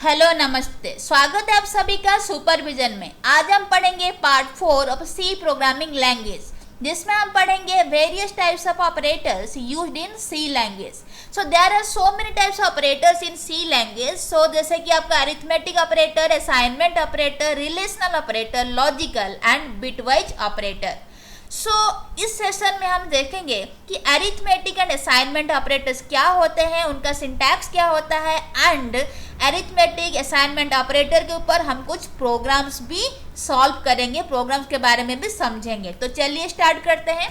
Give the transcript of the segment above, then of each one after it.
Hello नमस्ते, स्वागत है आप सभी का सुपरविजन में। आज हम पढ़ेंगे part 4 of C programming language, जिसमें हम पढ़ेंगे various types of operators used in C language. So there are so many types of operators in C language. So जैसे कि आपका arithmetic operator, assignment operator, relational operator, logical and bitwise operator. So इस session में हम देखेंगे कि arithmetic and assignment operators क्या होते हैं, उनका सिंटैक्स क्या होता है, एंड अरिथमेटिक असाइनमेंट ऑपरेटर के ऊपर हम कुछ प्रोग्राम्स भी सॉल्व करेंगे, प्रोग्राम्स के बारे में भी समझेंगे। तो चलिए स्टार्ट करते हैं।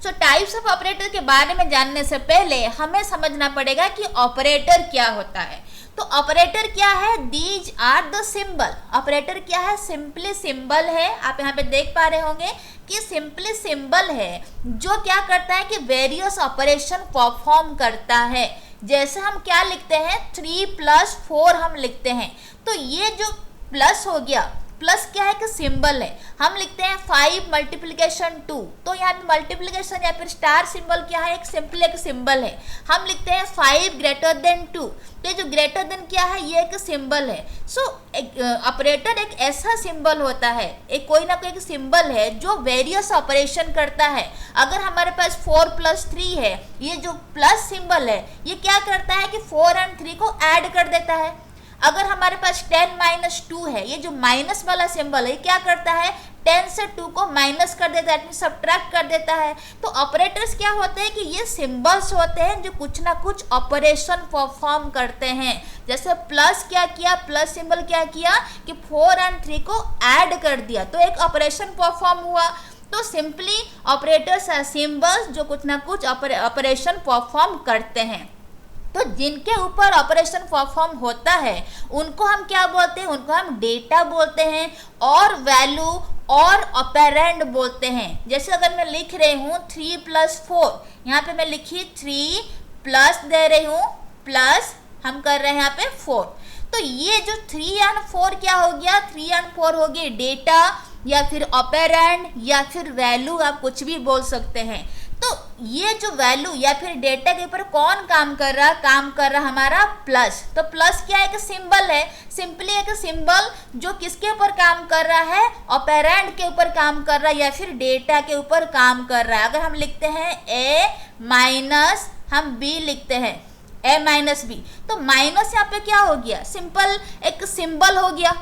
सो टाइप्स ऑफ ऑपरेटर के बारे में जानने से पहले हमें समझना पड़ेगा कि ऑपरेटर क्या होता है। तो ऑपरेटर क्या है? These are the symbol. Operator क्या है? सिंपली सिंबल है। आप यहाँ पे देख पा रहे होंगे कि सिंपली सिंबल है जो क्या करता है कि वेरियस ऑपरेशन परफॉर्म करता है। जैसे हम क्या लिखते हैं, 3 + 4 हम लिखते हैं। तो ये जो प्लस हो गया, प्लस क्या है कि सिंबल है। हम लिखते हैं 5 × 2, तो यहाँ पे मल्टीप्लिकेशन या फिर स्टार सिंबल क्या है? एक सिंपल एक सिंबल है। हम लिखते हैं 5 > 2, तो ये जो ग्रेटर देन क्या है? ये एक सिंबल है। सो ऑपरेटर एक ऐसा सिंबल होता है, एक कोई ना कोई एक सिंबल है जो वेरियस ऑपरेशन करता है। अगर हमारे पास 4 + 3 है, ये जो प्लस सिंबल है ये क्या करता है कि 4 और 3 को ऐड कर देता है। अगर हमारे पास 10 - 2 है, ये जो माइनस वाला सिंबल है क्या करता है? 10 से 2 को माइनस कर देता है, सब्ट्रैक्ट कर देता है। तो ऑपरेटर्स क्या होते हैं कि ये सिंबल्स होते हैं जो कुछ ना कुछ ऑपरेशन परफॉर्म करते हैं। जैसे प्लस क्या किया, प्लस सिंबल क्या किया कि 4 और 3 को ऐड कर दिया, तो एक ऑपरेशन परफॉर्म हुआ। तो सिंपली ऑपरेटर्स आर सिंबल्स जो कुछ ना कुछ ऑपरेशन परफॉर्म करते हैं। तो जिनके ऊपर ऑपरेशन परफॉर्म होता है उनको हम क्या बोलते हैं? उनको हम डेटा बोलते हैं और वैल्यू और ऑपरेंड बोलते हैं। जैसे अगर मैं लिख रही हूँ 3 + 4, यहाँ पे मैं लिखी 3 प्लस दे रही हूँ, प्लस हम कर रहे हैं यहाँ पे 4। तो ये जो 3 और 4 क्या हो गया? 3 और 4 हो गए डेटा या फिर ऑपरेंड या फिर वैल्यू, आप कुछ भी बोल सकते हैं। तो ये जो वैल्यू या फिर डेटा के ऊपर कौन काम कर रहा? काम कर रहा हमारा प्लस। तो प्लस क्या है? एक सिंबल है, सिंपली एक सिंबल जो किसके ऊपर काम कर रहा है? ऑपरेंड के ऊपर काम कर रहा है या फिर डेटा के ऊपर काम कर रहा है। अगर हम लिखते हैं a - हम b लिखते हैं a - b, तो माइनस यहाँ पे क्या हो गया? सिंपल एक सिंबल हो गया।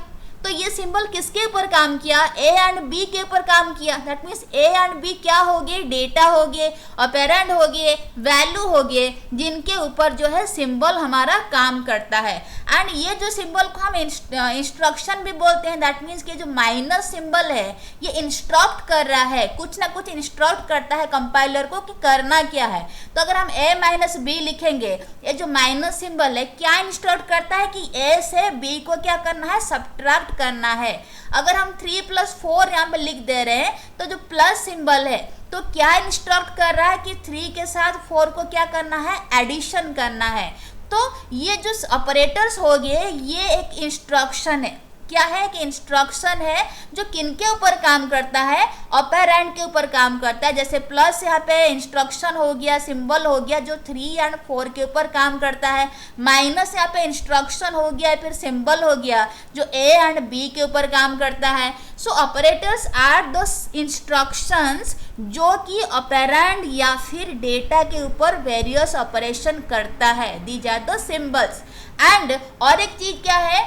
तो ये सिंबल किसके ऊपर काम किया? ए एंड बी के ऊपर काम किया। That means A and B क्या हो गए? डेटा हो गए, ऑपरेंड हो गए, वैल्यू हो गए, जिनके ऊपर जो है सिंबल हमारा काम करता है। एंड ये जो सिंबल को हम इंस्ट्रक्शन भी बोलते हैं। दैट मीन्स कि जो माइनस सिंबल है ये इंस्ट्रक्ट कर रहा है, कुछ ना कुछ इंस्ट्रक्ट करता है कंपाइलर को कि करना क्या है। तो अगर हम a - b लिखेंगे, ये जो माइनस सिंबल है क्या इंस्ट्रक्ट करता है कि a से b को क्या करना है? सब्ट्रैक्ट करना है। अगर हम 3 + 4 यहाँ पे लिख दे रहे हैं, तो जो प्लस सिंबल है तो क्या इंस्ट्रक्ट कर रहा है कि 3 के साथ 4 को क्या करना है? एडिशन करना है। तो ये जो ऑपरेटर्स हो गए ये एक इंस्ट्रक्शन है। क्या है कि इंस्ट्रक्शन है जो किनके ऊपर काम करता है? ऑपरेंड के ऊपर काम करता है। जैसे प्लस यहाँ पे इंस्ट्रक्शन हो गया, सिंबल हो गया जो 3 और 4 के ऊपर काम करता है। माइनस यहाँ पे इंस्ट्रक्शन हो गया, फिर सिंबल हो गया जो a एंड b के ऊपर काम करता है। सो ऑपरेटर्स आर द इंस्ट्रक्शंस जो कि ऑपरेंड या फिर डेटा के ऊपर वेरियस ऑपरेशन करता है। These are the symbols. And और एक चीज क्या है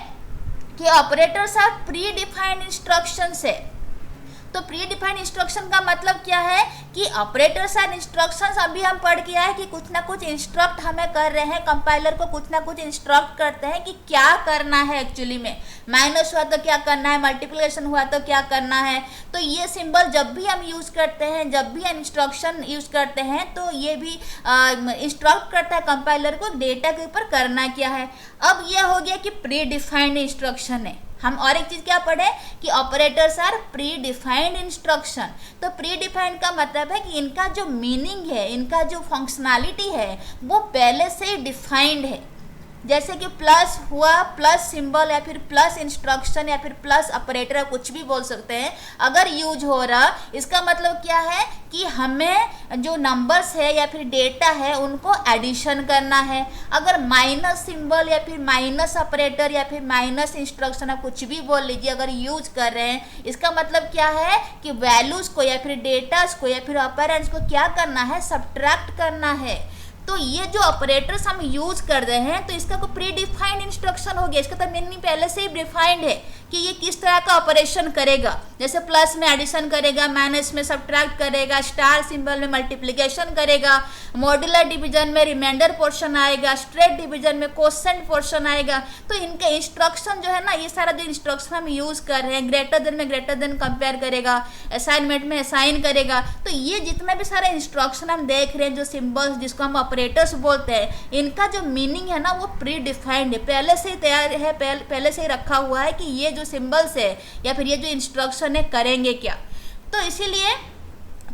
कि operators are predefined instructions है। तो प्री डिफाइंड इंस्ट्रक्शन का मतलब क्या है कि ऑपरेटर्स आर इंस्ट्रक्शंस। अभी हम पढ़ के आए कि कुछ ना कुछ इंस्ट्रक्ट हमें कर रहे हैं, कंपाइलर को कुछ ना कुछ इंस्ट्रक्ट करते हैं कि क्या करना है एक्चुअली में। माइनस हुआ तो क्या करना है, मल्टीप्लिकेशन हुआ तो क्या करना है। तो ये सिंबल जब भी हम यूज करते हैं, जब भी हम इंस्ट्रक्शन यूज करते हैं, तो ये भी इंस्ट्रक्ट करता है कंपाइलर को डेटा के ऊपर करना क्या है। अब ये हो गया कि प्री डिफाइंड इंस्ट्रक्शन है। हम और एक चीज क्या पढ़े कि operators are predefined instruction. तो प्री डिफाइंड का मतलब है कि इनका जो मीनिंग है, इनका जो फंक्शनैलिटी है वो पहले से डिफाइंड है। जैसे कि प्लस हुआ, प्लस सिंबल या फिर प्लस इंस्ट्रक्शन या फिर प्लस ऑपरेटर, कुछ भी बोल सकते हैं, अगर यूज हो रहा, इसका मतलब क्या है कि हमें जो नंबर्स है या फिर डेटा है उनको एडिशन करना है। अगर माइनस सिंबल या फिर माइनस ऑपरेटर या फिर माइनस इंस्ट्रक्शन, आप कुछ भी बोल लीजिए, अगर यूज कर रहे हैं, इसका मतलब क्या है कि वैल्यूज को या फिर डेटास को या फिर ऑपरेंड्स को क्या करना है, सब्ट्रैक्ट करना है। तो ये जो ऑपरेटर्स हम यूज कर रहे हैं, तो इसका कोई प्री डिफाइंड इंस्ट्रक्शन हो गया, इसका तो मीनिंग पहले से ही डिफाइंड है कि ये किस तरह का ऑपरेशन करेगा। जैसे प्लस में एडिशन करेगा, माइनस में सब्ट्रैक्ट करेगा, स्टार सिंबल में मल्टीप्लिकेशन करेगा, मॉड्यूलर डिवीजन में रिमाइंडर पोर्शन आएगा, स्ट्रेट डिवीजन में कोसेंट पोर्शन आएगा। तो इनके इंस्ट्रक्शन जो है ना, ये सारा जो इंस्ट्रक्शन हम यूज कर रहे हैं, ग्रेटर देन में ग्रेटर देन कंपेयर करेगा, असाइनमेंट में असाइन करेगा, तो ये जितना भी सारे इंस्ट्रक्शन हम देख रहे हैं, जो सिंबल्स जिसको हम ऑपरेटर्स बोलते हैं, इनका जो मीनिंग है ना वो प्री डिफाइंड है, पहले से ही तैयार है, पहले से ही रखा हुआ है कि ये जो सिंबल्स है या फिर ये जो इंस्ट्रक्शन है करेंगे क्या। तो इसीलिए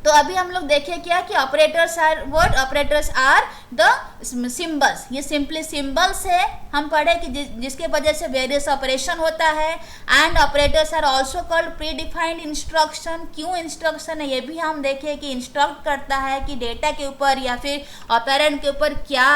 तो अभी हम लोग देखें क्या कि operators are what, operators are the symbols, ये सिंपली सिंबल्स है। हम पढ़े कि जिसके वजह से वेरियस ऑपरेशन होता है। And operators are also called predefined instruction. क्यों इंस्ट्रक्शन है ये भी हम देखें कि इंस्ट्रक्ट करता है कि डेटा के ऊपर या फिर ऑपरेंड के ऊपर क्या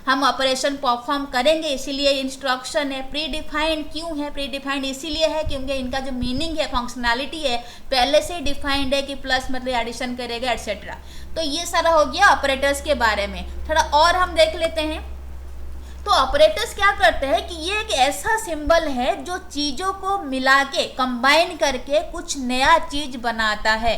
हम ऑपरेशन परफॉर्म करेंगे, इसीलिए इंस्ट्रक्शन है। प्री डिफाइंड क्यों है, प्री डिफाइंड इसीलिए है क्योंकि इनका जो मीनिंग है, फंक्शनैलिटी है, पहले से ही डिफाइंड है कि प्लस मतलब एडिशन करेगा एटसेट्रा। तो ये सारा हो गया ऑपरेटर्स के बारे में। थोड़ा और हम देख लेते हैं। तो ऑपरेटर्स क्या करते हैं कि ये एक ऐसा सिंबल है जो चीज़ों को मिला के कंबाइन करके कुछ नया चीज बनाता है।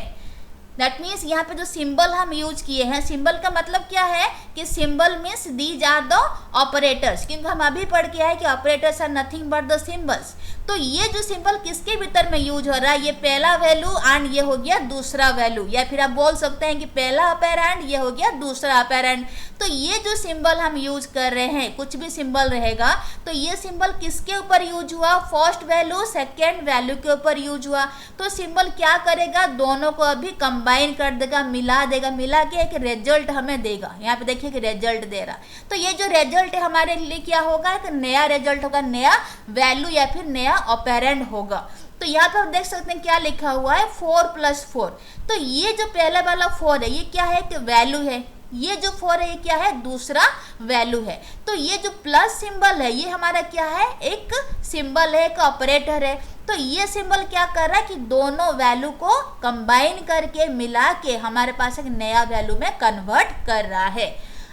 दैट मीन्स यहाँ पे जो सिंबल हम यूज किए हैं, सिंबल का मतलब क्या है कि symbol means these are the operators, क्योंकि हम अभी पढ़ के आए कि operators are nothing but the symbols. तो ये जो सिंबल किसके भीतर में यूज हो रहा है, ये पहला वैल्यू एंड ये हो गया दूसरा वैल्यू, या फिर आप बोल सकते हैं कि पहला ऑपरेंड ये हो गया दूसरा ऑपरेंड। तो ये जो सिंबल हम यूज कर रहे हैं, कुछ भी सिंबल रहेगा, तो ये सिंबल किसके ऊपर यूज हुआ, फर्स्ट वैल्यू सेकेंड वैल्यू के ऊपर यूज हुआ। तो सिंबल क्या करेगा, दोनों को अभी कंबाइन कर देगा, मिला देगा, मिला के एक रिजल्ट हमें देगा। यहाँ पे देखिए कि रिजल्ट दे रहा। तो ये जो रिजल्ट है हमारे लिए क्या होगा, एक नया रिजल्ट होगा, नया वैल्यू या फिर नया ऑपरेंड होगा। तो यहाँ पर आप देख सकते हैं क्या लिखा हुआ है, 4 + 4। तो ये जो पहले वाला 4 है, ये क्या है कि वैल्यू है, ये जो 4 है ये क्या है, दूसरा वैल्यू है। तो ये जो प्लस सिंबल है ये हमारा क्या है, एक सिंबल है, एक ऑपरेटर है। तो ये सिंबल क्या कर रहा है कि दोनों वैल्यू को कंबाइन करके मिला के हमारे पास एक नया वैल्यू में कन्वर्ट कर रहा है।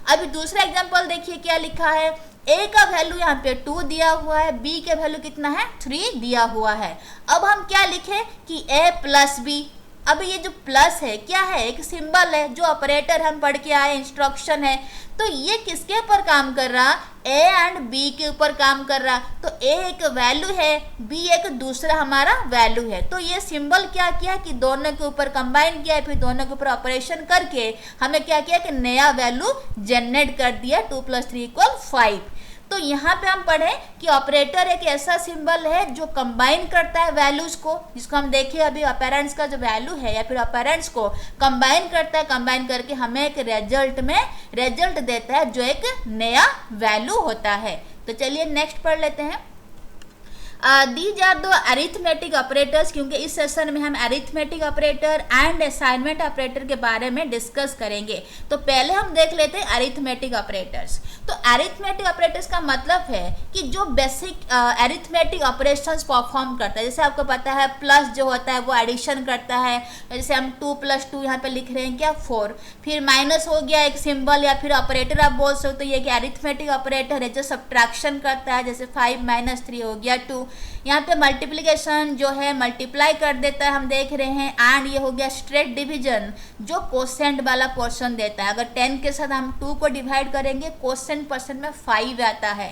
अभी दूसरा एग्जांपल देखिए क्या लिखा है। ए का वैल्यू यहाँ पे 2 दिया हुआ है, बी के वैल्यू कितना है 3 दिया हुआ है। अब हम क्या लिखे कि ए + बी। अब ये जो प्लस है क्या है, एक सिंबल है, जो ऑपरेटर हम पढ़ के आए, इंस्ट्रक्शन है। तो ये किसके ऊपर काम कर रहा, ए एंड बी के ऊपर काम कर रहा। तो ए एक वैल्यू है, बी एक दूसरा हमारा वैल्यू है। तो ये सिंबल क्या किया कि दोनों के ऊपर कंबाइन किया, फिर दोनों के ऊपर ऑपरेशन करके हमें क्या किया कि नया वैल्यू जनरेट कर दिया, 2 + 3 = 5। तो यहाँ पे हम पढ़े कि ऑपरेटर एक ऐसा सिंबल है जो कंबाइन करता है वैल्यूज को, जिसको हम देखें अभी ऑपरेंड्स का जो वैल्यू है या फिर ऑपरेंड्स को कंबाइन करता है, कंबाइन करके हमें एक रिजल्ट देता है जो एक नया वैल्यू होता है। तो चलिए नेक्स्ट पढ़ लेते हैं। These are the arithmetic operators, क्योंकि इस सेशन में हम arithmetic operator and assignment operator के बारे में डिस्कस करेंगे। तो पहले हम देख लेते हैं अरिथमेटिक ऑपरेटर्स। तो अरिथमेटिक ऑपरेटर्स का मतलब है कि जो बेसिक अरिथमेटिक ऑपरेशंस परफॉर्म करता है। जैसे आपको पता है प्लस जो होता है वो एडिशन करता है, जैसे हम 2 + 2 यहाँ पे लिख रहे हैं क्या 4। फिर माइनस हो गया एक सिंबल या फिर ऑपरेटर आप बोल सकते हो, ये कि अरिथमेटिक ऑपरेटर है जो सब्ट्रैक्शन करता है, जैसे 5 - 3 हो गया 2। यहाँ पे मल्टीप्लिकेशन जो है मल्टीप्लाई कर देता है, हम देख रहे हैं। एंड ये हो गया स्ट्रेट डिवीजन जो कोसेंट वाला पोर्शन देता है। अगर 10 के साथ हम 2 को डिवाइड करेंगे, कोसेंट पर्सन में 5 आता है।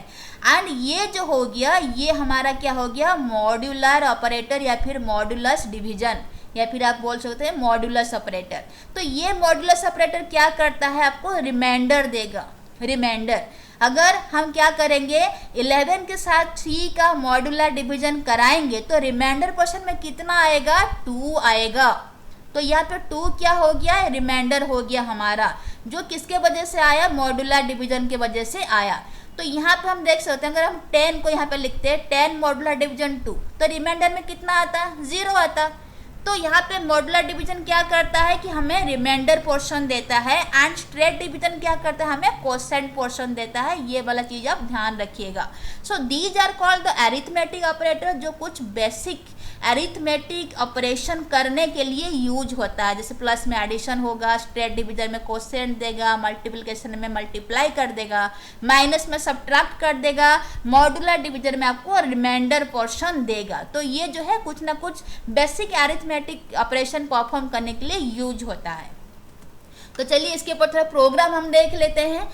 एंड ये जो हो गया ये हमारा क्या हो गया, मॉड्यूलर ऑपरेटर या फिर मॉड्यूलस डिवीजन, या फिर आप बोल सकते हैं मॉड्यूलस ऑपरेटर। तो ये मॉड्यूलस ऑपरेटर क्या करता है, आपको रिमाइंडर देगा। रिमाइंडर अगर हम क्या करेंगे 11 के साथ 3 का मॉड्यूलर डिवीजन कराएंगे तो रिमाइंडर पर्सन में कितना आएगा, 2 आएगा। तो यहाँ पे 2 क्या हो गया, रिमाइंडर हो गया हमारा, जो किसके वजह से आया, मॉड्यूलर डिवीजन के वजह से आया। तो यहाँ पे हम देख सकते हैं, अगर हम 10 को यहाँ पे लिखते हैं 10 मॉडुलर डिवीजन 2, तो रिमाइंडर में कितना आता, 0 आता। तो यहाँ पे मॉडुलर डिवीजन क्या करता है कि हमें रिमाइंडर पोर्शन देता है, एंड स्ट्रेट डिवीजन क्या करता है, हमें क्वोशिएंट पोर्शन देता है। ये वाला चीज आप ध्यान रखिएगा। So these are called the arithmetic operator, जो कुछ बेसिक अरिथमेटिक ऑपरेशन करने के लिए यूज होता है। जैसे प्लस में एडिशन होगा, स्ट्रेट डिवीजन में क्वोशिएंट देगा, मल्टीप्लिकेशन में मल्टीप्लाई कर देगा, माइनस में सब्ट्रैक्ट कर देगा, मॉडुलर डिवीजन में आपको रिमाइंडर पोर्शन देगा। तो ये जो है कुछ ना कुछ बेसिक अरिथमेटिक ऑपरेशन परफॉर्म करने के लिए यूज होता है। तो चलिए इसके ऊपर थोड़ा प्रोग्राम हम देख लेते हैं।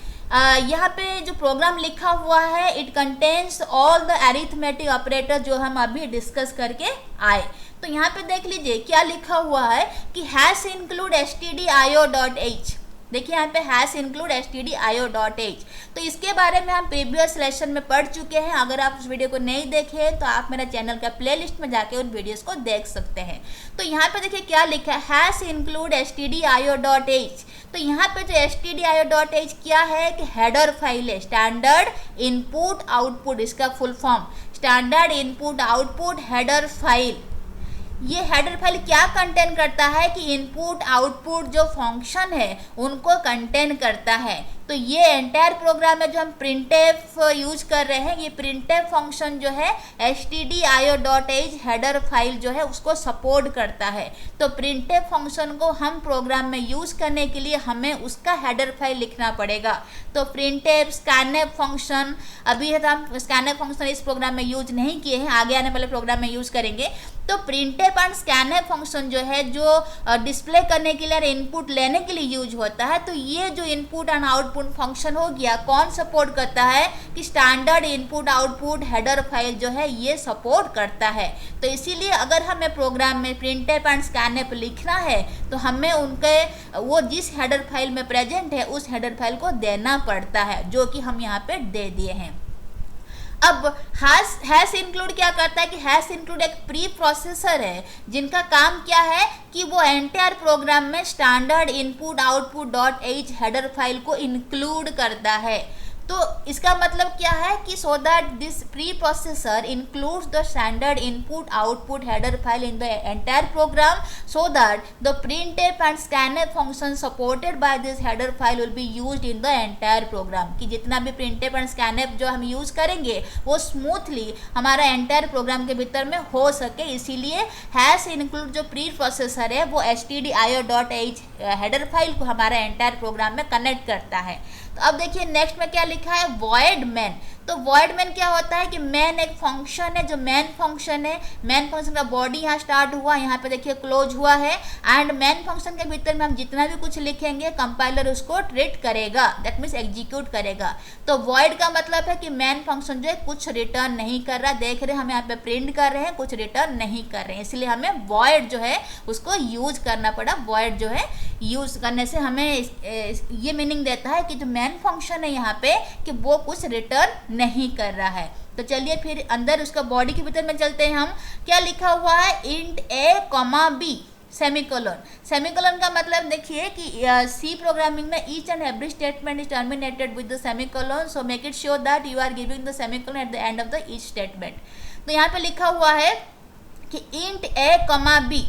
यहाँ पे जो प्रोग्राम लिखा हुआ है, it contains all the arithmetic operator जो हम अभी डिस्कस करके आए। तो यहाँ पे देख लीजिए क्या लिखा हुआ है कि हैश इंक्लूड stdio.h। देखिए यहाँ पे हैश इंक्लूड stdio.h। तो इसके बारे में हम प्रीवियस लेसन में पढ़ चुके हैं। अगर आप उस वीडियो को नहीं देखे तो आप मेरा चैनल का प्लेलिस्ट में जाके उन वीडियोस को देख सकते हैं। तो यहाँ पे देखिए क्या लिखा है, हैश इंक्लूड stdio.h। तो यहाँ पे जो stdio.h क्या है कि हेडर फाइल है, स्टैंडर्ड इनपुट आउटपुट, इसका full form standard input output header file. ये हेडर फाइल क्या कंटेन करता है कि इनपुट आउटपुट जो फंक्शन है उनको कंटेन करता है। तो ये एंटायर प्रोग्राम है जो हम प्रिंटफ यूज कर रहे हैं, ये प्रिंटफ फंक्शन जो है stdio.h हेडर फाइल जो है उसको सपोर्ट करता है। तो प्रिंटफ फंक्शन को हम प्रोग्राम में यूज करने के लिए हमें उसका हेडर फाइल लिखना पड़ेगा। तो प्रिंटफ, स्कैनफ फंक्शन, अभी हम स्कैनफ फंक्शन इस प्रोग्राम में यूज नहीं किए हैं, आगे आने वाले प्रोग्राम में यूज करेंगे। तो प्रिंटफ एंड स्कैनफ फंक्शन जो है जो डिस्प्ले करने के लिए और इनपुट लेने के लिए यूज होता है। तो ये जो इनपुट एंड आउटपुट फंक्शन हो गया, कौन सपोर्ट करता है कि standard input output header file जो है ये सपोर्ट करता है। तो इसीलिए अगर हमें प्रोग्राम में प्रिंटफ एंड स्कैनफ लिखना है तो हमें उनके वो जिस हेडर फाइल में प्रेजेंट है उस हेडर फाइल को देना पड़ता है, जो कि हम यहाँ पे दे दिए हैं। अब हैश इंक्लूड क्या करता है कि हैश इंक्लूड एक प्री प्रोसेसर है जिनका काम क्या है कि वो एंटायर प्रोग्राम में standard input output .h header file को इंक्लूड करता है। तो इसका मतलब क्या है कि so that this preprocessor includes the standard input output header file in the entire program, so that the printf and scanf function supported by this header file will be used in the entire programme. कि जितना भी printf and scanf जो हम use करेंगे वो smoothly हमारा entire programme के भीतर में हो सके, इसीलिए हैश इंक्लूड जो प्री प्रोसेसर है वो stdio.h हेडर फाइल को हमारा एंटायर प्रोग्राम में कनेक्ट करता है। तो अब देखिए नेक्स्ट में क्या लिखा है, वॉइड मैन। तो वॉइड मैन क्या होता है कि मैन एक फंक्शन है जो मैन फंक्शन है, मैन फंक्शन का बॉडी यहाँ स्टार्ट हुआ, यहाँ पे देखिए क्लोज हुआ है, एंड मैन फंक्शन के भीतर में हम जितना भी कुछ लिखेंगे कंपाइलर उसको ट्रीट करेगा, दैट मीन्स एग्जीक्यूट करेगा। तो वॉइड का मतलब है कि मैन फंक्शन जो है कुछ रिटर्न नहीं कर रहा, देख रहे हैं हम यहाँ पे प्रिंट कर रहे हैं, कुछ रिटर्न नहीं कर रहे हैं, इसलिए हमें वॉइड जो है उसको यूज करना पड़ा। वॉइड जो है यूज करने से हमें ये मीनिंग देता है कि जो मैन फंक्शन है यहाँ पे कि वो कुछ रिटर्न नहीं कर रहा है। तो चलिए फिर अंदर उसका बॉडी के भीतर में चलते हैं हम। क्या लिखा हुआ है, int a, b semicolon. Semicolon का मतलब देखिए कि सी प्रोग्रामिंग में each and every statement is terminated with the semicolon, so make it sure that you are giving the semicolon at the end of the each statement. तो यहाँ पे लिखा हुआ है कि इंट a, b,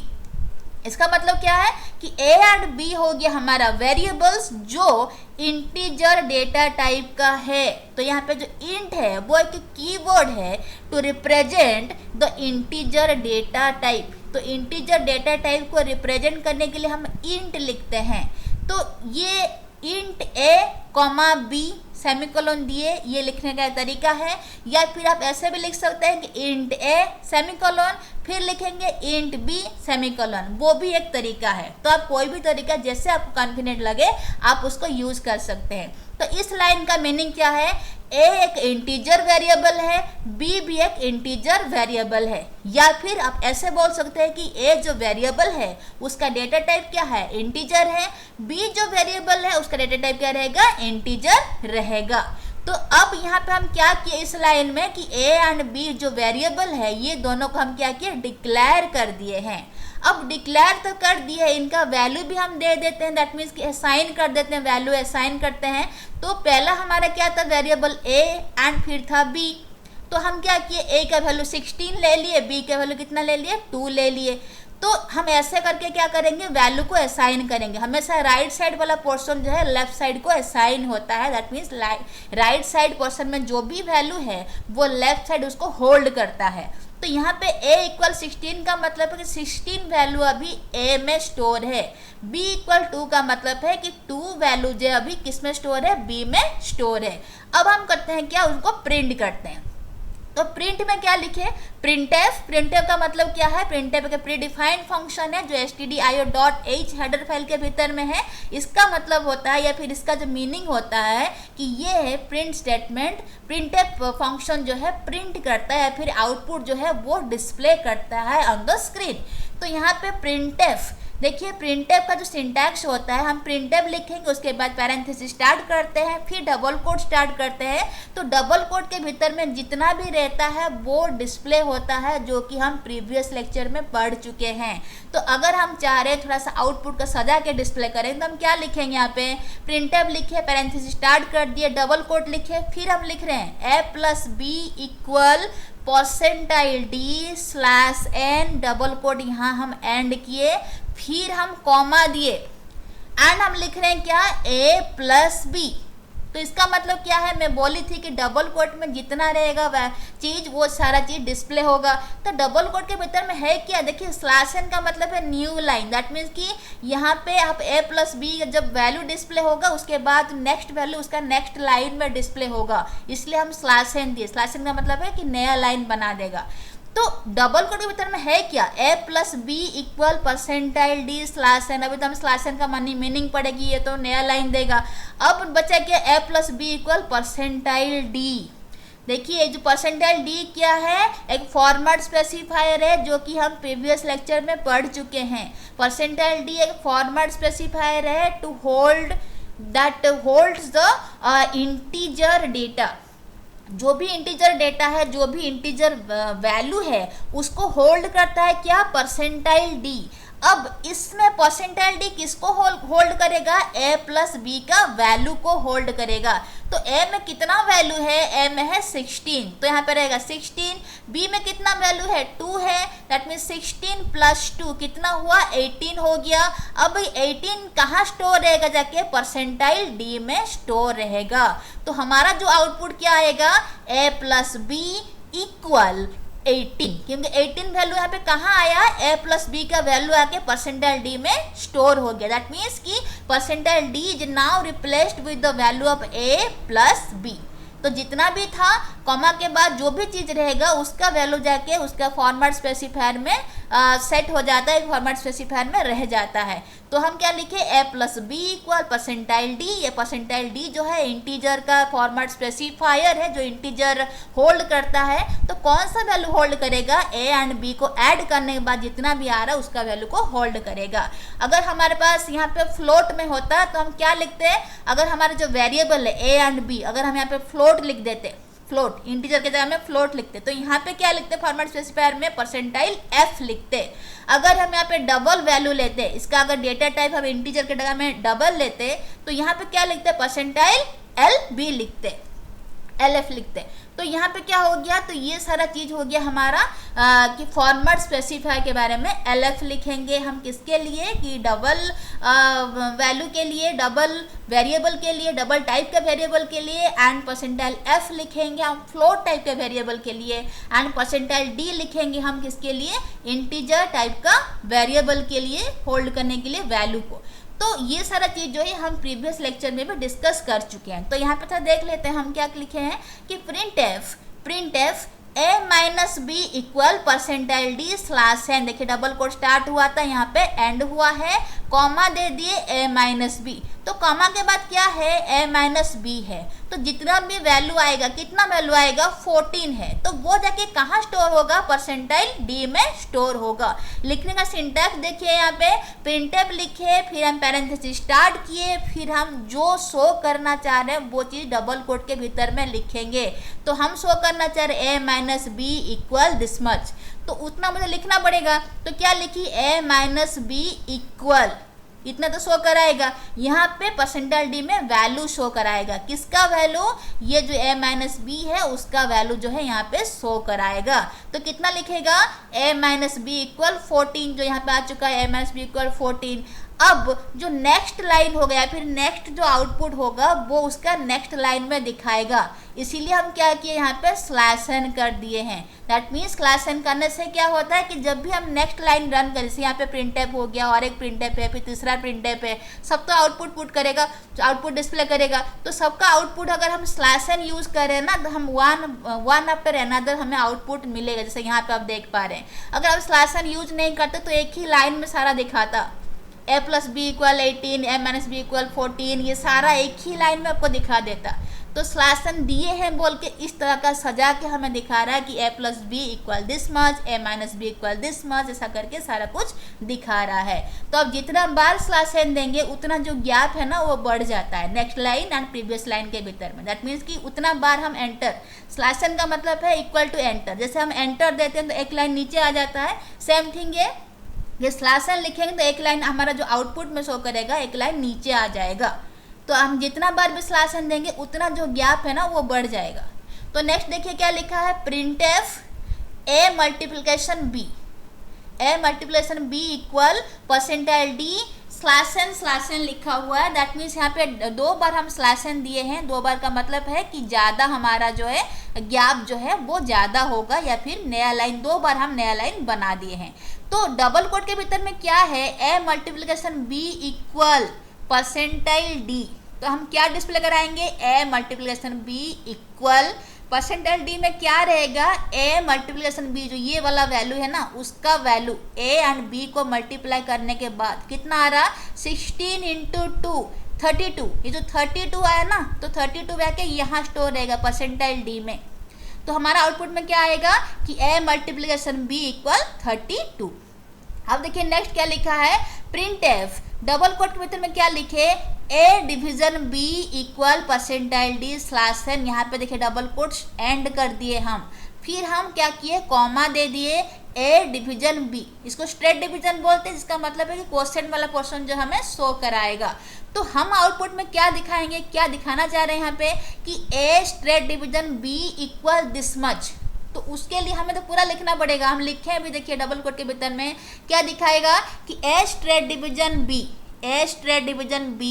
इसका मतलब क्या है कि a एंड b हो गया हमारा वेरिएबल्स जो इंटीजर डेटा टाइप का है। तो यहाँ पे जो इंट है वो एक कीवर्ड है to represent the integer data type. तो इंटीजर डेटा टाइप को रिप्रेजेंट करने के लिए हम इंट लिखते हैं। तो ये इंट a, b सेमीकोलन दिए, ये लिखने का तरीका है। या फिर आप ऐसे भी लिख सकते हैं कि इंट a सेमीकोलन, फिर लिखेंगे इंट b सेमीकोलन, वो भी एक तरीका है। तो आप कोई भी तरीका जैसे आपको कॉन्फिडेंट लगे आप उसको यूज कर सकते हैं। तो इस लाइन का मीनिंग क्या है, a एक इंटीजर वेरिएबल है, b भी एक इंटीजर वेरिएबल है। या फिर आप ऐसे बोल सकते हैं कि a जो वेरिएबल है उसका डेटा टाइप क्या है, इंटीजर है, b जो वेरिएबल है उसका डेटा टाइप क्या रहेगा, इंटीजर रहेगा। तो अब यहाँ पे हम क्या किए इस लाइन में कि a एंड b जो वेरिएबल है ये दोनों को हम क्या किए, डिक्लेयर कर दिए हैं। अब डिक्लेयर तो कर दिए है, इनका वैल्यू भी हम दे देते हैं, दैट मीन्स कि असाइन कर देते हैं, वैल्यू असाइन करते हैं। तो पहला हमारा क्या था, वेरिएबल ए एंड फिर था बी। तो हम क्या किए, ए का वैल्यू 16 ले लिए, बी का वैल्यू कितना ले लिए, 2 ले लिए। तो हम ऐसे करके क्या करेंगे, वैल्यू को असाइन करेंगे। हमेशा राइट साइड वाला पोर्शन जो है लेफ्ट साइड को असाइन होता है, that means right side portion में जो भी वैल्यू है वो लेफ्ट साइड उसको होल्ड करता है। तो यहाँ पे a इक्वल 16 का मतलब है कि 16 वैल्यू अभी a में स्टोर है। b इक्वल 2 का मतलब है कि 2 वैल्यू जो अभी किस में स्टोर है, b में स्टोर है। अब हम करते हैं क्या, उनको प्रिंट करते हैं। तो प्रिंट में क्या लिखे, प्रिंटफ। प्रिंटफ का मतलब क्या है, प्रिंटफ एक प्री डिफाइंड फंक्शन है जो stdio.h हेडर फाइल के भीतर में है। इसका मतलब होता है या फिर इसका जो मीनिंग होता है कि ये है प्रिंट स्टेटमेंट। प्रिंटफ फंक्शन जो है प्रिंट करता है, फिर आउटपुट जो है वो डिस्प्ले करता है ऑन द स्क्रीन। तो यहाँ पे प्रिंटफ देखिए, प्रिंटफ का जो सिंटैक्स होता है, हम प्रिंटफ लिखेंगे, उसके बाद पैरेंथेसिस स्टार्ट करते हैं, फिर डबल कोट स्टार्ट करते हैं। तो डबल कोट के भीतर में जितना भी रहता है वो डिस्प्ले होता है, जो कि हम प्रीवियस लेक्चर में पढ़ चुके हैं। तो अगर हम चाह रहे हैं थोड़ा सा आउटपुट का सजा के डिस्प्ले करें, तो हम क्या लिखेंगे, यहाँ पे प्रिंटफ लिखे, पैरेंथेसिस स्टार्ट कर दिए, डबल कोट लिखे, फिर हम लिख रहे हैं a plus B equal percentile D slash N, double quote यहाँ हम एंड किए, फिर हम कॉमा दिए एंड हम लिख रहे हैं क्या, a प्लस बी। तो इसका मतलब क्या है, मैं बोली थी कि डबल कोट में जितना रहेगा वह चीज वो सारा चीज डिस्प्ले होगा। तो डबल कोट के भीतर में है क्या, देखिए स्लैश एन का मतलब है न्यू लाइन, दैट मीन्स कि यहाँ पे आप a प्लस बी जब वैल्यू डिस्प्ले होगा उसके बाद नेक्स्ट वैल्यू उसका नेक्स्ट लाइन में डिस्प्ले होगा, इसलिए हम स्लैश एन दिए। स्लैश एन का मतलब है कि नया लाइन बना देगा। तो डबल कोट के भीतर में है क्या, a plus B equal percentile D slash N. अभी तो हम स्लैश एन का मीनिंग पड़ेगी, ये तो नया लाइन देगा। अब बचा क्या, a plus B equal percentile D. देखिए जो परसेंटाइल डी क्या है, एक फॉर्मेट स्पेसिफायर है जो कि हम प्रीवियस लेक्चर में पढ़ चुके हैं। परसेंटाइल डी एक फॉर्मेट स्पेसिफायर है to hold that holds the integer data. जो भी इंटीजर डेटा है, जो भी इंटीजर वैल्यू है उसको होल्ड करता है क्या, परसेंटाइल डी। अब इसमें परसेंटाइल डी किसको होल्ड करेगा, a प्लस बी का वैल्यू को होल्ड करेगा। तो a में कितना वैल्यू है, a में है 16, तो यहाँ पे रहेगा 16। b में कितना वैल्यू है, 2 है, दैट मीन्स 16 प्लस 2 कितना हुआ, 18 हो गया। अब 18 कहाँ स्टोर रहेगा, जाके परसेंटाइल डी में स्टोर रहेगा। तो हमारा जो आउटपुट क्या आएगा, a प्लस बी इक्वल 18, क्योंकि 18 वैल्यू यहाँ पे कहाँ आया, a प्लस बी का वैल्यू आके परसेंटाइल डी में स्टोर हो गया। दैट मीन्स कि percentile D is now replaced with the value of a plus B. तो जितना भी था कॉमा के बाद जो भी चीज रहेगा उसका वैल्यू जाके उसका फॉर्मेट स्पेसिफायर में सेट हो जाता है, फॉर्मेट स्पेसिफायर में रह जाता है। तो हम क्या लिखे, a plus B equal percentile D. ये परसेंटाइल डी जो है इंटीजर का फॉर्मेट स्पेसिफायर है जो इंटीजर होल्ड करता है। तो कौन सा वैल्यू होल्ड करेगा, a एंड b को ऐड करने के बाद जितना भी आ रहा है उसका वैल्यू को होल्ड करेगा। अगर हमारे पास यहाँ पे फ्लोट में होता तो हम क्या लिखते हैं, अगर हमारे जो वेरिएबल है a एंड b, अगर हम यहाँ पे फ्लोट लिख देते, फ्लोट इंटीजर के जगह में फ्लोट लिखते, तो यहाँ पे क्या लिखते, फॉर्मेट स्पेसिफायर में परसेंटाइल f लिखते। अगर हम यहाँ पे डबल वैल्यू लेते, इसका अगर डेटा टाइप हम इंटीजर के जगह में डबल लेते, तो यहाँ पे क्या लिखते, परसेंटाइल LB लिखते, LF लिखते। तो यहाँ पे क्या हो गया, तो ये सारा चीज हो गया हमारा कि फॉर्मेट स्पेसिफायर के बारे में। LF लिखेंगे हम किसके लिए, कि डबल वैल्यू के लिए, डबल वेरिएबल के लिए, डबल टाइप का वेरिएबल के लिए। एंड परसेंटाइल F लिखेंगे हम फ्लोट टाइप के वेरिएबल के लिए। एंड परसेंटाइल D लिखेंगे हम किसके लिए, इंटीजर टाइप का वेरिएबल के लिए, होल्ड करने के लिए वैल्यू को। तो ये सारा चीज जो है हम प्रीवियस लेक्चर में भी डिस्कस कर चुके हैं। तो यहाँ पे था देख लेते हैं हम क्या लिखे हैं कि printf a minus B equal percentile D slash N. देखिए डबल कोट स्टार्ट हुआ था, यहाँ पे एंड हुआ है, कॉमा दे दिए a माइनस बी। तो कॉमा के बाद क्या है, a माइनस बी है। तो जितना भी वैल्यू आएगा, कितना वैल्यू आएगा, 14 है, तो वो जाके कहाँ स्टोर होगा, परसेंटाइल डी में स्टोर होगा। लिखने का सिंटैक्स देखिए, यहाँ पे प्रिंटफ लिखे, फिर हम पैरेंथेसिस स्टार्ट किए, फिर हम जो शो करना चाह रहे हैं वो चीज डबल कोट के भीतर में लिखेंगे। तो हम शो करना चाह रहे a minus B equal this much. तो उतना मुझे लिखना पड़ेगा। तो क्या लिखी, a माइनस बी इक्वल, इतना तो शो कराएगा। यहाँ पे परसेंटाइल डी में वैल्यू शो कराएगा, किसका वैल्यू, ये जो a माइनस बी है उसका वैल्यू जो है यहाँ पे शो कराएगा। तो कितना लिखेगा, a माइनस बी इक्वल 14, जो यहाँ पे आ चुका है a माइनस बी इक्वल 14। अब जो नेक्स्ट लाइन हो गया, फिर नेक्स्ट जो आउटपुट होगा वो उसका नेक्स्ट लाइन में दिखाएगा, इसीलिए हम क्या किए, यहाँ पे स्लैश एन कर दिए हैं। दैट मीन्स स्लैश एन करने से क्या होता है कि जब भी हम नेक्स्ट लाइन रन करें, जैसे यहाँ पे प्रिंटफ हो गया और एक प्रिंटफ है, फिर तीसरा प्रिंटफ है, सब तो आउटपुट पुट करेगा, आउटपुट डिस्प्ले करेगा। तो सबका आउटपुट अगर हम स्लैश एन यूज करें ना, तो हम वन आफ्टर अनदर हमें आउटपुट मिलेगा। जैसे यहाँ पे आप देख पा रहे हैं, अगर आप स्लैश एन यूज नहीं करते तो एक ही लाइन में सारा दिखाता, a plus B equal 18, a minus B equal 14, ये सारा एक ही लाइन में आपको दिखा देता। तो स्लैश एन दिए हैं बोल के इस तरह का सजा के हमें दिखा रहा है कि a plus B equal this much, a minus B equal this much, ऐसा करके सारा कुछ दिखा रहा है। तो अब जितना बार स्लैश एन देंगे उतना जो गैप है ना वो बढ़ जाता है next line and previous line के भीतर में। दैट मीन्स कि उतना बार हम एंटर, स्लैश एन का मतलब है इक्वल टू एंटर, जैसे हम एंटर देते हैं तो एक लाइन नीचे आ जाता है, सेम थिंग ये स्लैश एन लिखेंगे तो एक लाइन हमारा जो आउटपुट में शो करेगा एक लाइन नीचे आ जाएगा। तो हम जितना बार भी स्लैश एन देंगे उतना जो गैप है ना वो बढ़ जाएगा। तो नेक्स्ट देखिए क्या लिखा है, print F A multiplication B equal percentile D slash N लिखा हुआ है। दैट मीन्स यहाँ पे दो बार हम स्लैश एन दिए हैं, दो बार का मतलब है कि ज़्यादा हमारा जो है गैप जो है वो ज़्यादा होगा, या फिर नया लाइन, दो बार हम नया लाइन बना दिए हैं। तो डबल कोट के भीतर में क्या है, A multiplication B equal percentile D, तो हम क्या डिस्प्ले कराएंगे, A multiplication B equal percentile D में क्या रहेगा, ए मल्टीप्लिकेशन बी, जो ये वाला वैल्यू है ना उसका वैल्यू ए एंड बी को मल्टीप्लाई करने के बाद कितना आ रहा, 16 इंटू 2 32, ये जो 32 आया ना, तो 32 आके यहाँ स्टोर रहेगा परसेंटाइल डी में। तो हमारा आउटपुट में क्या आएगा कि a मल्टीप्लिकेशन b इक्वल 32। अब देखिए नेक्स्ट क्या लिखा है, प्रिंट एफ डबल कोट के भीतर में क्या लिखे, a division b equal percentile d slash N, यहाँ पे देखिए डबल कोट्स एंड कर दिए हम, फिर हम क्या किए, कॉमा दे दिए, a डिवीजन b, इसको स्ट्रेट डिवीजन बोलते हैं, जिसका मतलब है कि क्वेश्चन वाला पोर्शन जो हमें शो कराएगा। तो हम आउटपुट में क्या दिखाएंगे, क्या दिखाना चाह रहे हैं यहाँ पे कि a straight division b equal this much. तो उसके लिए हमें तो पूरा लिखना पड़ेगा, हम लिखे अभी देखिए डबल कोट के भीतर में क्या दिखाएगा कि a straight division b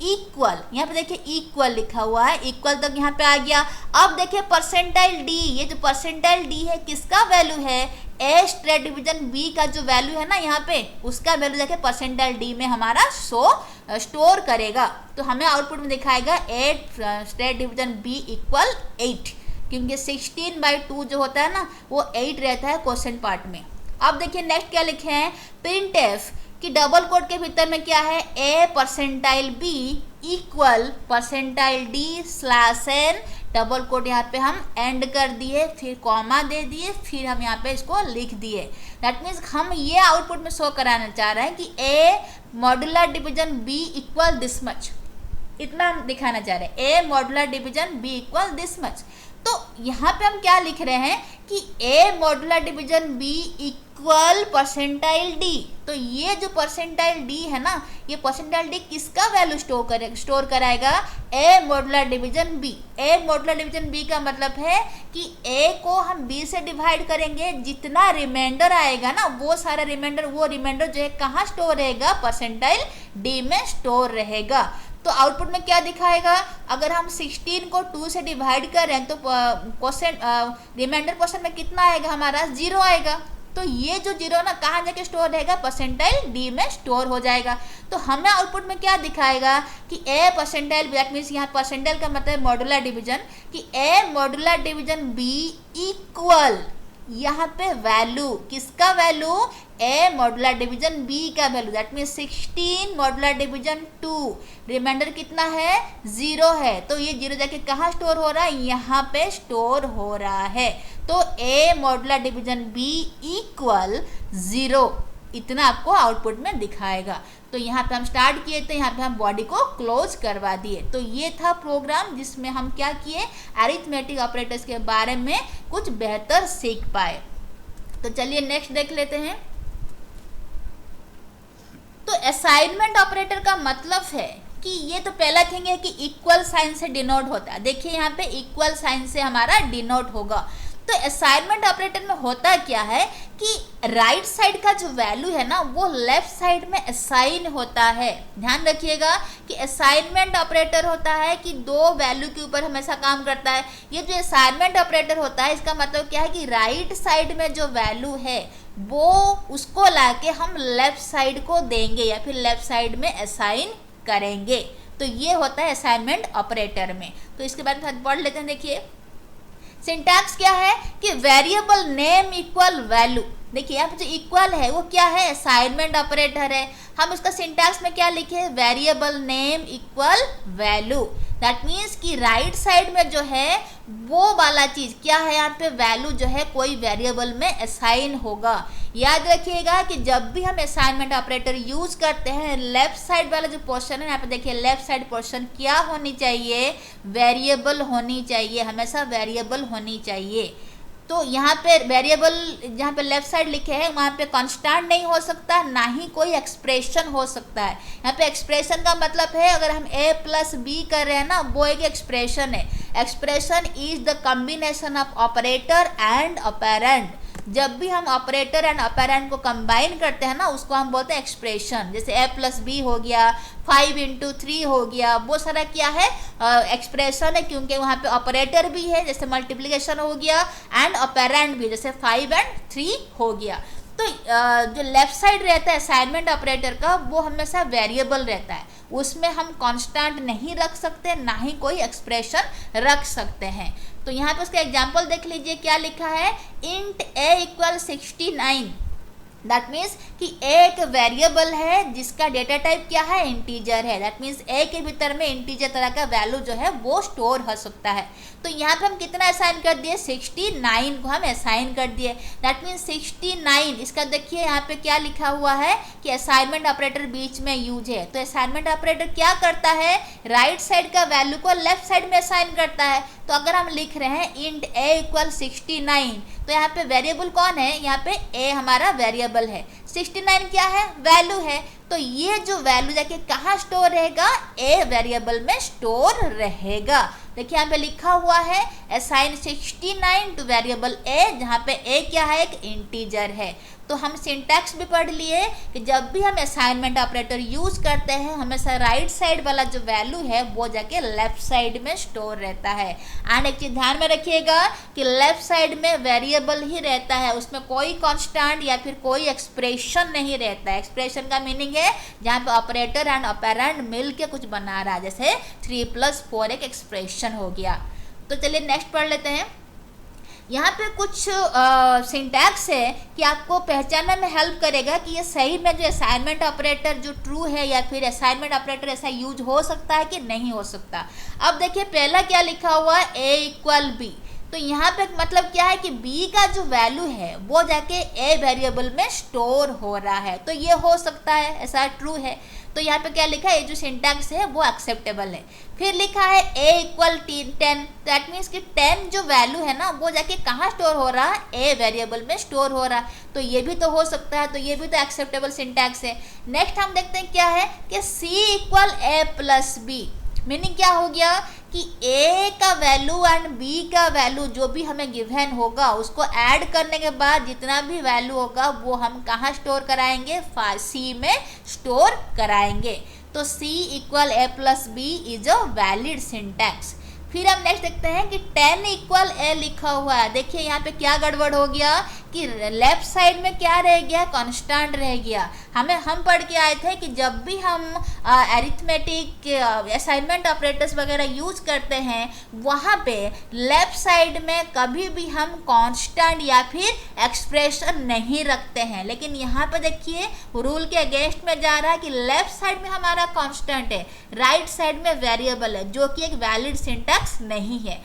equal, यहाँ पे देखिए इक्वल लिखा हुआ है, इक्वल तक यहाँ पे आ गया। अब देखिए परसेंटाइल डी, ये जो परसेंटाइल डी है किसका वैल्यू है, ए स्ट्रेट डिवीजन बी का जो वैल्यू है ना यहाँ पे, उसका वैल्यू देखिए परसेंटाइल डी में हमारा स्टोर करेगा। तो हमें आउटपुट में दिखाएगा 8 स्ट्रेट डिवीजन बी इक्वल 8, क्योंकि 16/2 जो होता है ना वो 8 रहता है क्वेश्चन पार्ट में। अब देखिए नेक्स्ट क्या लिखे हैं, प्रिंट एफ कि डबल कोट के भीतर में क्या है, A percentile B equal percentile D slash N, double quote यहाँ पे हम एंड कर दिए, फिर कॉमा दे दिए, फिर हम यहाँ पे इसको लिख दिए। दैट मीन्स हम ये आउटपुट में शो कराना चाह रहे हैं कि A modular division B equal this much, इतना हम दिखाना चाह रहे हैं, A modular division B equal this much. तो यहाँ पे हम क्या लिख रहे हैं कि A modular division B equal percentile D. तो ये जो परसेंटाइल डी है ना, ये परसेंटाइल डी किसका वैल्यू स्टोर कराएगा, A modular division B. A modular division B का मतलब है कि ए को हम बी से डिवाइड करेंगे, जितना रिमाइंडर आएगा ना वो सारा रिमाइंडर, वो रिमाइंडर जो है कहाँ स्टोर रहेगा, परसेंटाइल डी में स्टोर रहेगा। तो आउटपुट में क्या दिखाएगा, अगर हम 16 को 2 से डिवाइड करें तो क्वेश्चन रिमाइंडर क्वेश्चन में कितना आएगा, हमारा 0 आएगा। तो ये जो 0 ना कहाँ जाके स्टोर रहेगा, परसेंटाइल डी में स्टोर हो जाएगा। तो हमें आउटपुट में क्या दिखाएगा कि ए परसेंटाइल, दैट मीन्स यहाँ परसेंटाइल का मतलब मॉड्यूलर डिवीजन, कि A modular division B equal, यहाँ पे वैल्यू किसका value, A modular division B का value, that means 16 modular division 2, remainder कितना है, 0 है। तो ये 0 जाके कहाँ स्टोर हो रहा है, यहाँ पे स्टोर हो रहा है। तो ए मॉड्यूलर डिवीजन बी इक्वल 0, इतना आपको आउटपुट में दिखाएगा। तो यहाँ पे हम स्टार्ट किए थे, यहाँ पे हम बॉडी को क्लोज करवा दिए। तो ये था प्रोग्राम जिसमें हम क्या किए, अरिथमेटिक ऑपरेटर्स के बारे में कुछ बेहतर सीख पाए। तो चलिए नेक्स्ट देख लेते हैं। तो असाइनमेंट ऑपरेटर का मतलब है कि ये तो पहला थिंग है कि इक्वल साइन से डिनोट होता है। देखिए यहाँ पे इक्वल साइन से हमारा डिनोट होगा। तो असाइनमेंट ऑपरेटर में होता क्या है कि राइट साइड का जो वैल्यू है ना वो लेफ्ट साइड में असाइन होता है। ध्यान रखिएगा कि असाइनमेंट ऑपरेटर होता है कि दो वैल्यू के ऊपर हमेशा काम करता है। ये जो असाइनमेंट ऑपरेटर होता है इसका मतलब क्या है कि राइट साइड में जो वैल्यू है वो उसको लाके हम लेफ्ट साइड को देंगे या फिर लेफ्ट साइड में असाइन करेंगे। तो ये होता है असाइनमेंट ऑपरेटर में। तो इसके बाद हम पढ़ लेते हैं। देखिए सिंटैक्स क्या है कि वेरिएबल नेम इक्वल वैल्यू। देखिए यहाँ पे जो इक्वल है वो क्या है, असाइनमेंट ऑपरेटर है। हम उसका सिंटैक्स में क्या लिखे, variable name equal value. That means कि राइट साइड में जो है वो वाला चीज क्या है, यहाँ पे वैल्यू जो है कोई वेरिएबल में असाइन होगा। याद रखिएगा कि जब भी हम असाइनमेंट ऑपरेटर यूज करते हैं लेफ्ट साइड वाला जो पोर्शन है यहाँ पे देखिए लेफ्ट साइड पोर्शन क्या होनी चाहिए, वेरिएबल होनी चाहिए, हमेशा वेरिएबल होनी चाहिए। तो यहाँ पे वेरिएबल जहाँ पे लेफ्ट साइड लिखे हैं वहाँ पे कांस्टेंट नहीं हो सकता, ना ही कोई एक्सप्रेशन हो सकता है। यहाँ पे एक्सप्रेशन का मतलब है अगर हम a प्लस बी कर रहे हैं ना वो एक एक्सप्रेशन है। Expression is the combination of operator and operand. जब भी हम ऑपरेटर एंड ऑपरेंड को कंबाइन करते हैं ना उसको हम बोलते हैं एक्सप्रेशन। जैसे a प्लस बी हो गया, 5 इंटू 3 हो गया, वो सारा क्या है एक्सप्रेशन है, क्योंकि वहाँ पे ऑपरेटर भी है जैसे मल्टीप्लिकेशन हो गया एंड ऑपरेंड भी जैसे 5 एंड 3 हो गया। तो जो लेफ्ट साइड रहता है असाइनमेंट ऑपरेटर का वो हमेशा वेरिएबल रहता है, उसमें हम कांस्टेंट नहीं रख सकते, ना ही कोई एक्सप्रेशन रख सकते हैं। तो यहाँ पे उसका एग्जांपल देख लीजिए क्या लिखा है, int a equal 69। That means कि a एक वेरिएबल है जिसका डेटा टाइप क्या है, इंटीजर है। दैट मीन्स a के भीतर में इंटीजर तरह का वैल्यू जो है वो स्टोर हो सकता है। तो यहाँ पे हम कितना असाइन कर दिए, 69 को हम असाइन कर दिए। That means 69। इसका देखिए यहाँ पे क्या लिखा हुआ है कि असाइनमेंट ऑपरेटर बीच में यूज है। तो असाइनमेंट ऑपरेटर क्या करता है, राइट साइड का वैल्यू को लेफ्ट साइड में असाइन करता है। तो अगर हम लिख रहे हैं इंट a इक्वल 69 तो यहाँ पे वेरिएबल कौन है, यहाँ पे a हमारा वेरिएबल है, 69 क्या है, वैल्यू है। तो ये जो वैल्यू जाके कहाँ स्टोर रहेगा, a वेरिएबल में स्टोर रहेगा। देखिए यहाँ पे लिखा हुआ है असाइन 69 टू वेरिएबल a, जहाँ पे a क्या है, एक इंटीजर है। तो हम सिंटैक्स भी पढ़ लिए कि जब भी हम असाइनमेंट ऑपरेटर यूज करते हैं हमेशा राइट साइड वाला जो वैल्यू है वो जाके लेफ्ट साइड में स्टोर रहता है। एंड एक चीज ध्यान में रखिएगा कि लेफ्ट साइड में वेरिएबल ही रहता है, उसमें कोई कांस्टेंट या फिर कोई एक्सप्रेशन नहीं रहता है। एक्सप्रेशन का मीनिंग है जहाँ पे ऑपरेटर एंड ऑपरेंड मिल के कुछ बना रहा है, जैसे 3 + 4 एक एक्सप्रेशन हो गया। तो चलिए नेक्स्ट पढ़ लेते हैं। यहाँ पे कुछ सिंटैक्स है कि आपको पहचानने में हेल्प करेगा कि ये सही में जो असाइनमेंट ऑपरेटर जो ट्रू है या फिर असाइनमेंट ऑपरेटर ऐसा यूज हो सकता है कि नहीं हो सकता। अब देखिए पहला क्या लिखा हुआ है, a इक्वल b। तो यहाँ पे मतलब क्या है कि b का जो वैल्यू है वो जाके a वेरिएबल में स्टोर हो रहा है, तो ये हो सकता है, ऐसा ट्रू है। तो यहाँ पे क्या लिखा है, ये जो सिंटैक्स है वो एक्सेप्टेबल है। फिर लिखा है a इक्वल 10। दैट मीन्स कि 10 जो वैल्यू है ना वो जाके कहाँ स्टोर हो रहा है, a वेरिएबल में स्टोर हो रहा है। तो ये भी तो हो सकता है, तो ये भी तो एक्सेप्टेबल सिंटैक्स है। नेक्स्ट हम देखते हैं क्या है कि c equal a plus B. Meaning क्या हो गया कि a का वैल्यू एंड b का वैल्यू जो भी हमें गिवन होगा उसको ऐड करने के बाद जितना भी वैल्यू होगा वो हम कहाँ स्टोर कराएंगे, c में स्टोर कराएंगे। तो c equal a plus B is a valid syntax. फिर हम नेक्स्ट देखते हैं कि 10 इक्वल a लिखा हुआ है। देखिए यहाँ पे क्या गड़बड़ हो गया कि लेफ्ट साइड में क्या रह गया, कांस्टेंट रह गया। हम पढ़ के आए थे कि जब भी हम अरिथमेटिक असाइनमेंट ऑपरेटर्स वगैरह यूज करते हैं वहाँ पे लेफ्ट साइड में कभी भी हम कांस्टेंट या फिर एक्सप्रेशन नहीं रखते हैं। लेकिन यहाँ पे देखिए रूल के अगेंस्ट में जा रहा है कि लेफ्ट साइड में हमारा कांस्टेंट है, राइट साइड में वेरिएबल है, जो कि एक वैलिड सिंटैक्स नहीं है।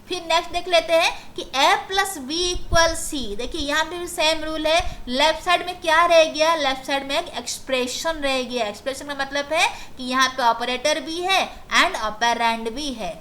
फिर नेक्स्ट देख लेते हैं कि a plus B equal C. देखिए यहाँ पे भी सेम रूल है, लेफ्ट साइड में क्या रह गया, लेफ्ट साइड में एक एक्सप्रेशन रह गया। एक्सप्रेशन का मतलब है कि यहाँ पे ऑपरेटर भी है एंड ऑपरेंड भी है।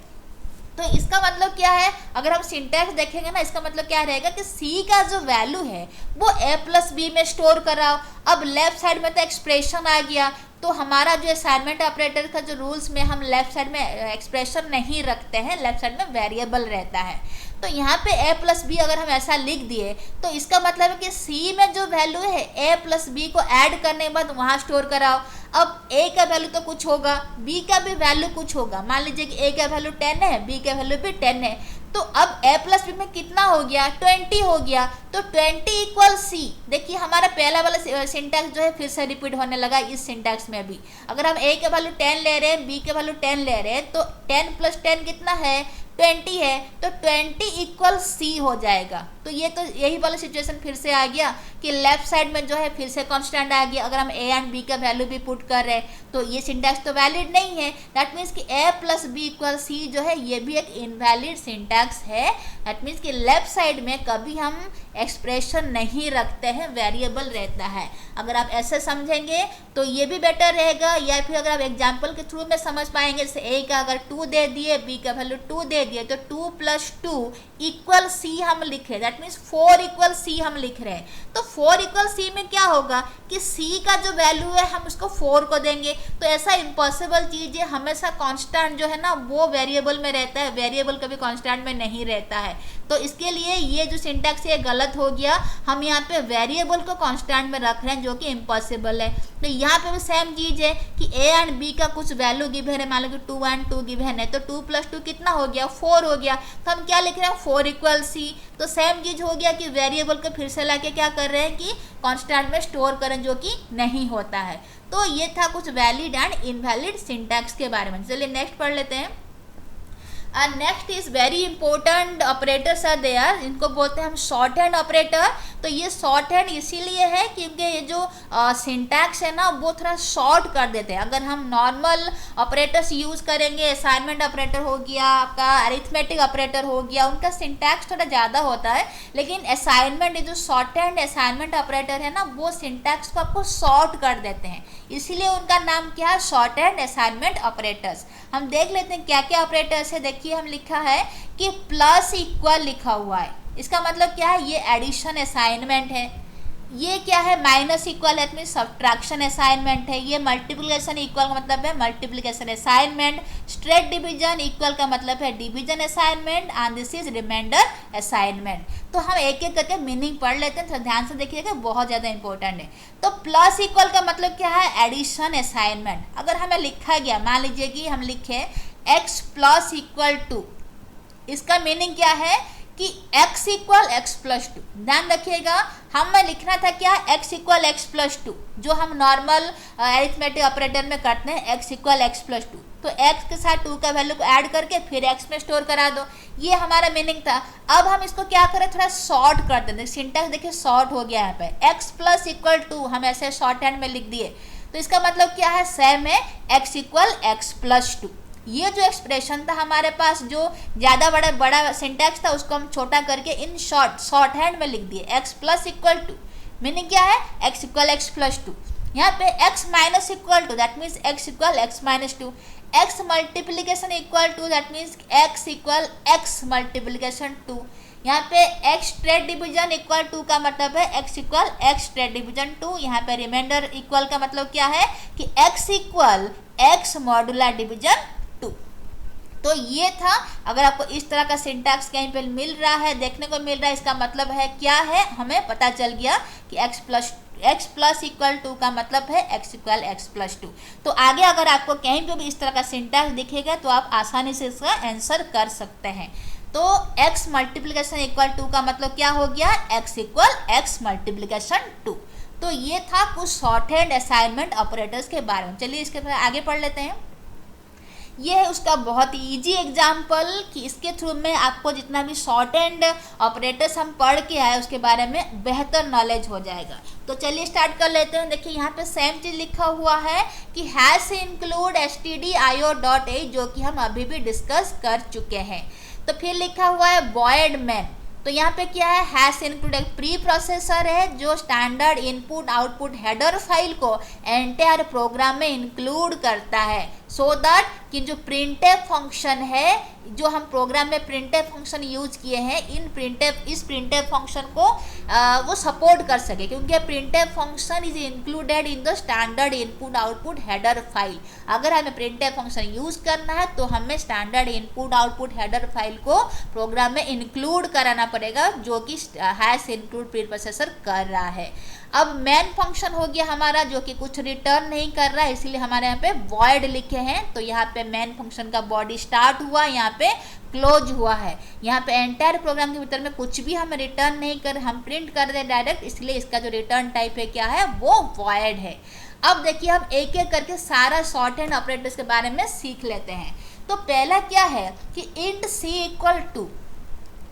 तो इसका मतलब क्या है, अगर हम सिंटैक्स देखेंगे ना, इसका मतलब क्या रहेगा कि सी का जो वैल्यू है वो ए प्लस बी में स्टोर कराओ। अब लेफ्ट साइड में तो एक्सप्रेशन आ गया, तो हमारा जो असाइनमेंट ऑपरेटर का जो रूल्स में हम लेफ्ट साइड में एक्सप्रेशन नहीं रखते हैं, लेफ्ट साइड में वेरिएबल रहता है। तो यहाँ पे a प्लस बी अगर हम ऐसा लिख दिए तो इसका मतलब है कि c में जो वैल्यू है a प्लस बी को ऐड करने के बाद वहाँ स्टोर कराओ। अब a का वैल्यू तो कुछ होगा, b का भी वैल्यू कुछ होगा। मान लीजिए कि a का वैल्यू 10 है, b का वैल्यू भी 10 है, तो अब a प्लस बी में कितना हो गया, 20 हो गया। तो 20 इक्वल c। देखिए हमारा पहला वाला सिंटैक्स जो है फिर से रिपीट होने लगा इस सिंटैक्स में भी। अगर हम a का वैल्यू 10 ले रहे हैं, b का वैल्यू 10 ले रहे हैं, तो 10 प्लस 10 कितना है, 20 है, तो 20 इक्वल c हो जाएगा। तो ये तो यही वाला सिचुएशन फिर से आ गया कि लेफ्ट साइड में जो है फिर से कांस्टेंट आ गया। अगर हम a एंड b का वैल्यू भी पुट कर रहे हैं तो ये सिंटैक्स तो वैलिड नहीं है। दैट मीन्स कि a plus B equal c जो है ये भी एक इनवैलिड सिंटैक्स है। दैट मीन्स कि लेफ्ट साइड में कभी हम एक्सप्रेशन नहीं रखते हैं, वेरिएबल रहता है। अगर आप ऐसे समझेंगे तो ये भी बेटर रहेगा, या फिर अगर आप एग्जाम्पल के थ्रू में समझ पाएंगे, जैसे a का अगर 2 दे दिए, b का वैल्यू 2 दे दिए, तो 2 प्लस 2 इक्वल c हम लिख रहे हैं। दैट मीन्स 4 इक्वल c हम लिख रहे हैं। तो 4 इक्वल c में क्या होगा कि c का जो वैल्यू है हम उसको 4 को देंगे। तो ऐसा इम्पॉसिबल चीज़ है, हमेशा कांस्टेंट जो है ना वो वेरिएबल में रहता है, वेरिएबल कभी कांस्टेंट में नहीं रहता है। तो इसके लिए ये जो सिंटैक्स है गलत हो गया। हम यहाँ पे वेरिएबल को कांस्टेंट में रख रहे हैं जो कि इम्पॉसिबल है। तो यहाँ पे भी सेम चीज़ है कि a एंड b का कुछ वैल्यू गिवन है, मान लो कि 2 एंड 2 गिवन है, तो 2 प्लस 2 कितना हो गया, 4 हो गया। तो हम क्या लिख रहे हैं, 4 इक्वल c। तो सेम चीज़ हो गया कि वेरिएबल को फिर से लाके क्या कर रहे हैं कि कांस्टेंट में स्टोर करें, जो कि नहीं होता है। तो ये था कुछ वैलिड एंड इनवैलिड सिंटैक्स के बारे में। चलिए नेक्स्ट पढ़ लेते हैं। Next is very important operators are there, इनको बोलते हैं हम शॉर्ट हैंड ऑपरेटर। तो ये शॉर्ट हैंड इसीलिए है क्योंकि ये जो सिंटैक्स है ना वो थोड़ा शॉर्ट कर देते हैं। अगर हम नॉर्मल ऑपरेटर्स यूज़ करेंगे, असाइनमेंट ऑपरेटर हो गया, आपका अरिथमेटिक ऑपरेटर हो गया, उनका सिंटैक्स थोड़ा ज़्यादा होता है। लेकिन असाइनमेंट, ये जो शॉर्ट हैंड असाइनमेंट ऑपरेटर है ना वो सिंटैक्स को आपको शॉर्ट कर देते हैं, इसीलिए उनका नाम क्या है, शॉर्ट हैंड असाइनमेंट ऑपरेटर्स। हम देख लेते हैं क्या क्या ऑपरेटर्स है। देखिए हम लिखा है कि प्लस इक्वल लिखा हुआ है, इसका मतलब क्या है, ये एडिशन असाइनमेंट है। ये क्या है, माइनस इक्वल है, मीन सब्ट्रैक्शन असाइनमेंट है। ये मल्टीप्लिकेशन इक्वल का मतलब है multiplication assignment. Straight division equal का मतलब है division assignment, and this is remainder assignment. तो हम एक एक करके मीनिंग पढ़ लेते हैं, तो ध्यान से देखिएगा, बहुत ज़्यादा इंपॉर्टेंट है। तो प्लस इक्वल का मतलब क्या है, एडिशन असाइनमेंट। अगर हमें लिखा गया, मान लीजिए कि हम लिखे x प्लस इक्वल टू, इसका मीनिंग क्या है कि x इक्वल एक्स प्लस 2। ध्यान रखिएगा, हमें लिखना था क्या, x इक्वल एक्स प्लस 2, जो हम नॉर्मल अरिथमेटिक ऑपरेटर में करते हैं, x इक्वल एक्स प्लस 2। तो x के साथ 2 का वैल्यू को ऐड करके फिर x में स्टोर करा दो, ये हमारा मीनिंग था। अब हम इसको क्या करें, थोड़ा शॉर्ट कर देते, सिंटैक्स देखिए शॉर्ट हो गया यहाँ पे, x प्लस इक्वल 2 हम ऐसे शॉर्ट हैंड में लिख दिए। तो इसका मतलब क्या है, सेम है x इक्वल एक्स प्लस 2। ये जो एक्सप्रेशन था हमारे पास, जो ज़्यादा बड़ा सिंटैक्स था, उसको हम छोटा करके इन शॉर्ट हैंड में लिख दिए, x plus equal two. Meaning क्या है, x इक्वल एक्स प्लस 2। यहाँ पे x minus equal two, that means x इक्वल X minus 2। x multiplication equal two, that means x इक्वल x मल्टीप्लीकेशन 2। यहाँ पे x straight division equal two का मतलब है x इक्वल x स्ट्रेट डिवीजन 2। यहाँ पे रिमाइंडर इक्वल का मतलब क्या है कि x इक्वल x मॉडुलर डिवीजन 2। तो ये था, अगर आपको इस तरह का सिंटैक्स कहीं पे मिल रहा है, देखने को मिल रहा है, इसका मतलब है क्या है, हमें पता चल गया कि x प्लस इक्वल 2 का मतलब है x इक्वल एक्स प्लस 2। तो आगे अगर आपको कहीं पे भी इस तरह का सिंटैक्स दिखेगा तो आप आसानी से इसका आंसर कर सकते हैं। तो x मल्टीप्लिकेशन इक्वल 2 का मतलब क्या हो गया, x इक्वल x मल्टीप्लिकेशन 2। तो ये था कुछ शॉर्ट हैंड असाइनमेंट ऑपरेटर्स के बारे में। चलिए इसके बाद आगे पढ़ लेते हैं। ये है उसका बहुत इजी एग्जाम्पल कि इसके थ्रू में आपको जितना भी शॉर्ट हैंड ऑपरेटर्स हम पढ़ के आए उसके बारे में बेहतर नॉलेज हो जाएगा। तो चलिए स्टार्ट कर लेते हैं। देखिए यहाँ पे सेम चीज़ लिखा हुआ है कि हैज से इंक्लूड stdio.h, जो कि हम अभी भी डिस्कस कर चुके हैं। तो फिर लिखा हुआ है वॉइड मैन। तो यहाँ पे क्या है, हैश इंक्लूड एक प्री प्रोसेसर है जो standard input output header file को एंटायर प्रोग्राम में इंक्लूड करता है, सो दैट कि जो प्रिंटफ फंक्शन है, जो हम प्रोग्राम में प्रिंटफ फंक्शन यूज किए हैं, इस प्रिंटफ फंक्शन को वो सपोर्ट कर सके, क्योंकि printf function is included in the standard input output header file. अगर हमें प्रिंटफ फंक्शन यूज करना है तो हमें standard input output header file को प्रोग्राम में इंक्लूड कराना पड़ेगा, जो कि हैश इंक्लूड प्री प्रोसेसर कर रहा है। अब मेन फंक्शन हो गया हमारा जो कि कुछ रिटर्न नहीं कर रहा है, इसलिए हमारे यहाँ पे वॉइड लिखे हैं। तो यहाँ पे मेन फंक्शन का बॉडी स्टार्ट हुआ, यहाँ पे क्लोज हुआ है। यहाँ पे एंटायर प्रोग्राम के भीतर में कुछ भी हम रिटर्न नहीं कर, हम प्रिंट कर रहे डायरेक्ट, इसलिए इसका जो रिटर्न टाइप है क्या है, वो वॉइड है। अब देखिए हम एक एक करके सारा शॉर्ट हैंड ऑपरेटर्स के बारे में सीख लेते हैं। तो पहला क्या है कि इंट सी इक्वल टू,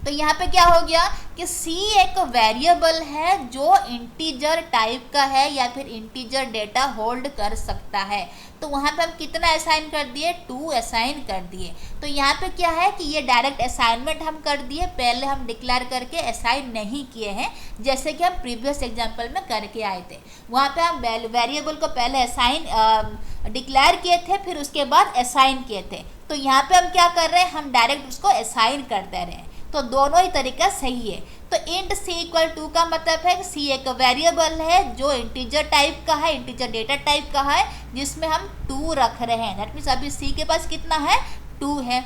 तो यहाँ पे क्या हो गया कि c एक वेरिएबल है जो इंटीजर टाइप का है या फिर इंटीजर डेटा होल्ड कर सकता है। तो वहाँ पे हम कितना असाइन कर दिए, 2 असाइन कर दिए। तो यहाँ पे क्या है कि ये डायरेक्ट असाइनमेंट हम कर दिए, पहले हम डिक्लेयर करके असाइन नहीं किए हैं, जैसे कि हम प्रीवियस एग्जाम्पल में करके आए थे। वहाँ पे हम वेरिएबल को पहले असाइन डिक्लेयर किए थे, फिर उसके बाद असाइन किए थे। तो यहाँ पे हम क्या कर रहे हैं, हम डायरेक्ट उसको असाइन कर दे रहे हैं। तो दोनों ही तरीका सही है। तो इंट सी इक्वल टू का मतलब है कि सी एक वेरिएबल है जो इंटीजर टाइप का है, इंटीजर डेटा टाइप का है, जिसमें हम 2 रख रहे हैं। दैट मीन्स अभी सी के पास कितना है, 2 है।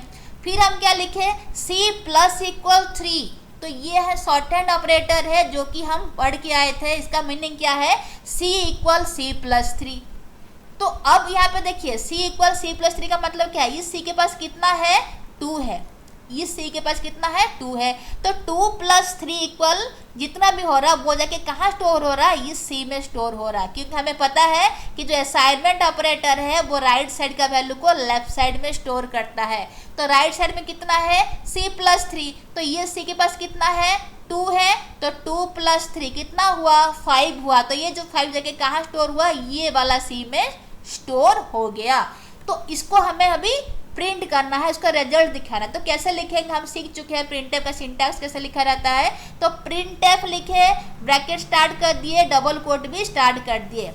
फिर हम क्या लिखे, सी प्लस इक्वल 3। तो ये है शॉर्ट हैंड ऑपरेटर है जो कि हम पढ़ के आए थे। इसका मीनिंग क्या है, सी इक्वल सी प्लस 3। तो अब यहाँ पे देखिए सी इक्वल सी प्लस 3 का मतलब क्या है, इस सी के पास कितना है, 2 है। इस सी के पास कितना है, 2 है। तो 2 प्लस 3 इक्वल जितना भी हो रहा है वो जाके कहाँ स्टोर हो रहा है, इस सी में स्टोर हो रहा है, क्योंकि हमें पता है कि जो असाइनमेंट ऑपरेटर है वो राइट साइड का वैल्यू को लेफ्ट साइड में स्टोर करता है। तो राइट साइड में कितना है, सी प्लस 3। तो ये सी के पास कितना है, 2 है। तो 2 प्लस 3 कितना हुआ, 5 हुआ। तो ये जो 5 जाके कहाँ स्टोर हुआ, ये वाला सी में स्टोर हो गया। तो इसको हमें अभी प्रिंट करना है, उसका रिजल्ट दिखाना है। तो कैसे लिखेंगे, हम सीख चुके हैं प्रिंटफ का सिंटैक्स कैसे लिखा रहता है। तो प्रिंटफ लिखे, ब्रैकेट स्टार्ट कर दिए, डबल कोट भी स्टार्ट कर दिए।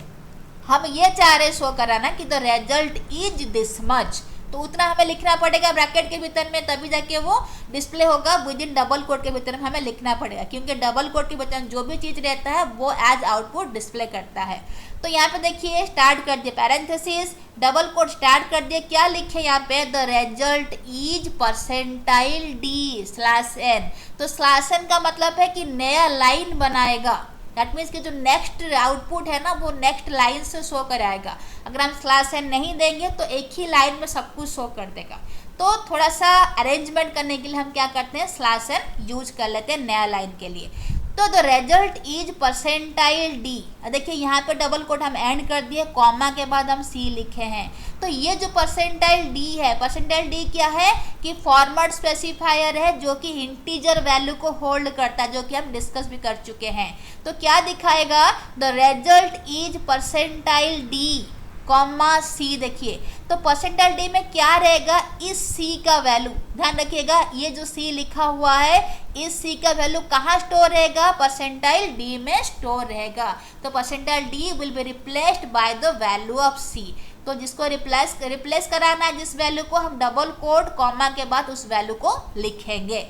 हम ये चाह रहे शो कराना कि the result is this much, तो उतना हमें लिखना पड़ेगा ब्रैकेट के भीतर में, तभी जाके वो डिस्प्ले होगा। विद इन डबल कोट के भीतर में हमें लिखना पड़ेगा, क्योंकि डबल कोट के भीतर जो भी चीज़ रहता है वो एज आउटपुट डिस्प्ले करता है। तो यहाँ पे देखिए स्टार्ट कर दिए, पैरेंथेसिस डबल कोट स्टार्ट कर दिए। क्या लिखे यहाँ पे, the result is percentile D slash N. तो स्लैश एन का मतलब है कि नया लाइन बनाएगा। दैट मीन्स कि जो नेक्स्ट आउटपुट है ना वो नेक्स्ट लाइन से शो कराएगा। अगर हम स्लैश एन नहीं देंगे तो एक ही लाइन में सब कुछ शो कर देगा। तो थोड़ा सा अरेंजमेंट करने के लिए हम क्या करते हैं, स्लैश एन यूज कर लेते हैं नया लाइन के लिए। तो the result is percentile D. देखिए यहाँ पे डबल कोट हम एंड कर दिए, कॉमा के बाद हम सी लिखे हैं। तो ये जो परसेंटाइल डी है, परसेंटाइल डी क्या है कि फॉर्मेट स्पेसिफायर है जो कि इंटीजर वैल्यू को होल्ड करता है, जो कि हम डिस्कस भी कर चुके हैं। तो क्या दिखाएगा, the result is percentile D comma C. देखिए तो परसेंटाइल डी में क्या रहेगा, इस सी का वैल्यू, ध्यान रखिएगा ये जो सी लिखा हुआ है इस सी का वैल्यू कहाँ स्टोर रहेगा, परसेंटाइल डी में स्टोर रहेगा। तो percentile D will be replaced by the value of C. तो जिसको रिप्लेस कराना है जिस वैल्यू को, हम डबल कोट कॉमा के बाद उस वैल्यू को लिखेंगे।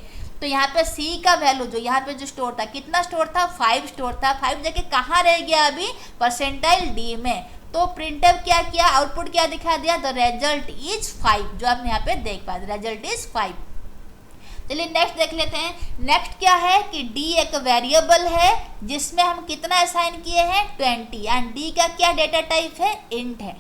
तो यहाँ पे सी का वैल्यू जो यहाँ पे जो स्टोर था, कितना स्टोर था, 5 स्टोर था। 5 जगह कहाँ रह गया अभी, परसेंटाइल डी में। तो प्रिंटफ क्या किया, आउटपुट क्या दिखा दिया, द रिजल्ट इज 5, जो हम यहाँ पे देख पा रहे, रिजल्ट इज 5। चलिए नेक्स्ट देख लेते हैं। नेक्स्ट क्या है कि डी एक वेरिएबल है जिसमें हम कितना असाइन किए हैं, 20, एंड डी का क्या डेटा टाइप है, इंट है।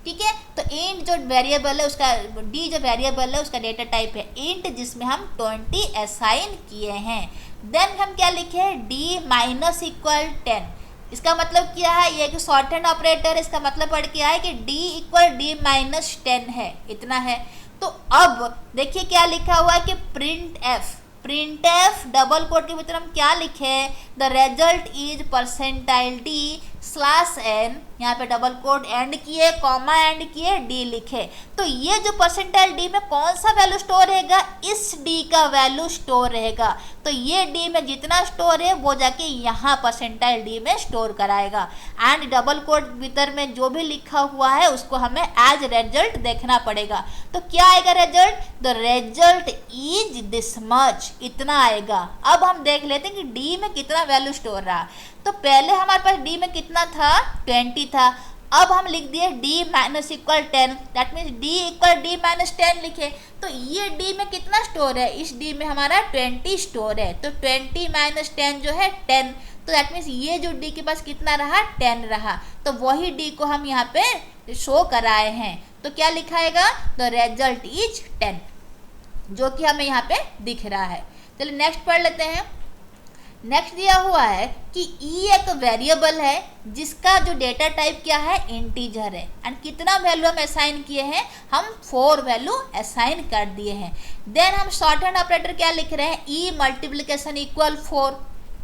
ठीक है, तो इंट जो वेरिएबल है उसका, डी जो वेरिएबल है उसका डेटा टाइप है इंट, जिसमें हम 20 असाइन किए हैं। देन हम क्या लिखे, डी माइनस इक्वल 10। इसका मतलब क्या है, ये कि शॉर्ट हैंड ऑपरेटर, इसका मतलब पढ़ के आए कि d इक्वल डी माइनस 10 है, इतना है। तो अब देखिए क्या लिखा हुआ है कि प्रिंट एफ डबल कोट के भीतर हम क्या लिखे, the result is percentile D slash N, यहाँ पे डबल कोट एंड किए, कॉमा एंड किए, डी लिखे। तो ये जो परसेंटाइल डी में कौन सा वैल्यू स्टोर रहेगा, इस डी का वैल्यू स्टोर रहेगा। तो ये डी में जितना स्टोर है वो जाके यहाँ परसेंटाइल डी में स्टोर कराएगा। एंड डबल कोट भीतर में जो भी लिखा हुआ है उसको हमें एज रिजल्ट देखना पड़ेगा। तो क्या आएगा result, the result is this much, इतना आएगा। अब हम देख लेते हैं कि डी में कितना वैल्यू स्टोर रहा। तो पहले हमारे पास डी में कितना था, 20 था। अब हम लिख दिए D minus equal 10, that means D equal D minus 10 लिखे। तो ये डी में कितना स्टोर है, इस डी में हमारा 20 स्टोर है। तो 20 माइनस 10 जो है 10, तो दैट मीन्स ये जो डी के पास कितना रहा, 10 रहा। तो वही डी को हम यहाँ पे शो कराए हैं। तो क्या लिखाएगा, द रिजल्ट इज 10, जो कि हमें यहाँ पे दिख रहा है। चलिए नेक्स्ट पढ़ लेते हैं। नेक्स्ट दिया हुआ है कि ई एक वेरिएबल है जिसका जो डेटा टाइप क्या है, इंटीजर है। एंड कितना वैल्यू हम असाइन किए हैं, हम 4 वैल्यू असाइन कर दिए हैं। देन हम शॉर्ट हैंड ऑपरेटर क्या लिख रहे हैं, ई मल्टीप्लिकेशन इक्वल 4,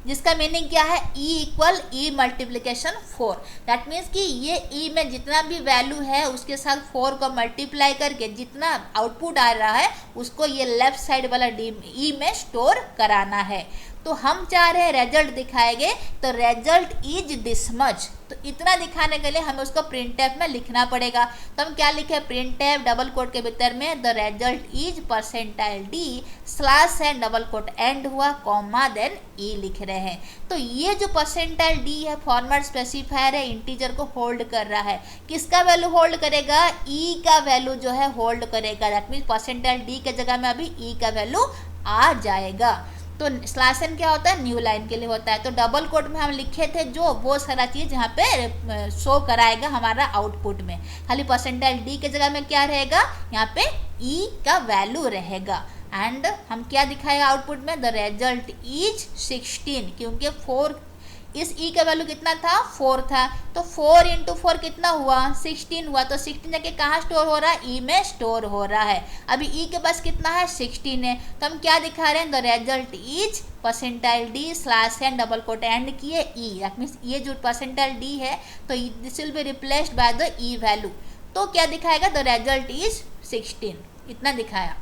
जिसका मीनिंग क्या है, E equal E multiplication 4। That means कि ये ई में जितना भी वैल्यू है उसके साथ 4 को मल्टीप्लाई करके जितना आउटपुट आ रहा है उसको ये लेफ्ट साइड वाला डी ई में स्टोर कराना है। तो हम चाह रहे हैं रिजल्ट दिखाएंगे, तो रिजल्ट इज दिस मच। तो इतना दिखाने के लिए हमें उसको प्रिंट एफ में लिखना पड़ेगा। तो हम क्या लिखे, प्रिंट एफ डबल कोट के भीतर में the result is percentile D slash end double quote end हुआ कॉमा देन ई लिख रहे हैं। तो ये जो परसेंटाइल डी है फॉर्मेट स्पेसिफायर है, इंटीजर को होल्ड कर रहा है। किसका वैल्यू होल्ड करेगा, ई का वैल्यू जो है होल्ड करेगा। दैट मीन्स परसेंटाइल डी के जगह में अभी ई का वैल्यू आ जाएगा। तो स्लैश एन क्या होता है, न्यू लाइन के लिए होता है। तो डबल कोट में हम लिखे थे जो वो सारा चीज़ यहाँ पे शो कराएगा हमारा आउटपुट में। खाली परसेंटाइल डी के जगह में क्या रहेगा, यहाँ पे ई का वैल्यू रहेगा। एंड हम क्या दिखाएगा आउटपुट में, द रिजल्ट इज 16, क्योंकि 4 इस ई का वैल्यू कितना था, 4 था। तो 4 इंटू 4 कितना हुआ, 16 हुआ। तो 16 जाके कहाँ स्टोर हो रहा है, ई में स्टोर हो रहा है। अभी ई के पास कितना है, 16 है। तो हम क्या दिखा रहे हैं, the result is percentile D slash end double quote end किए ई। दैट मीन्स ये जो परसेंटाइल डी है तो this will be replaced by the E value. तो क्या दिखाएगा, द रिजल्ट इज 16, इतना दिखाया।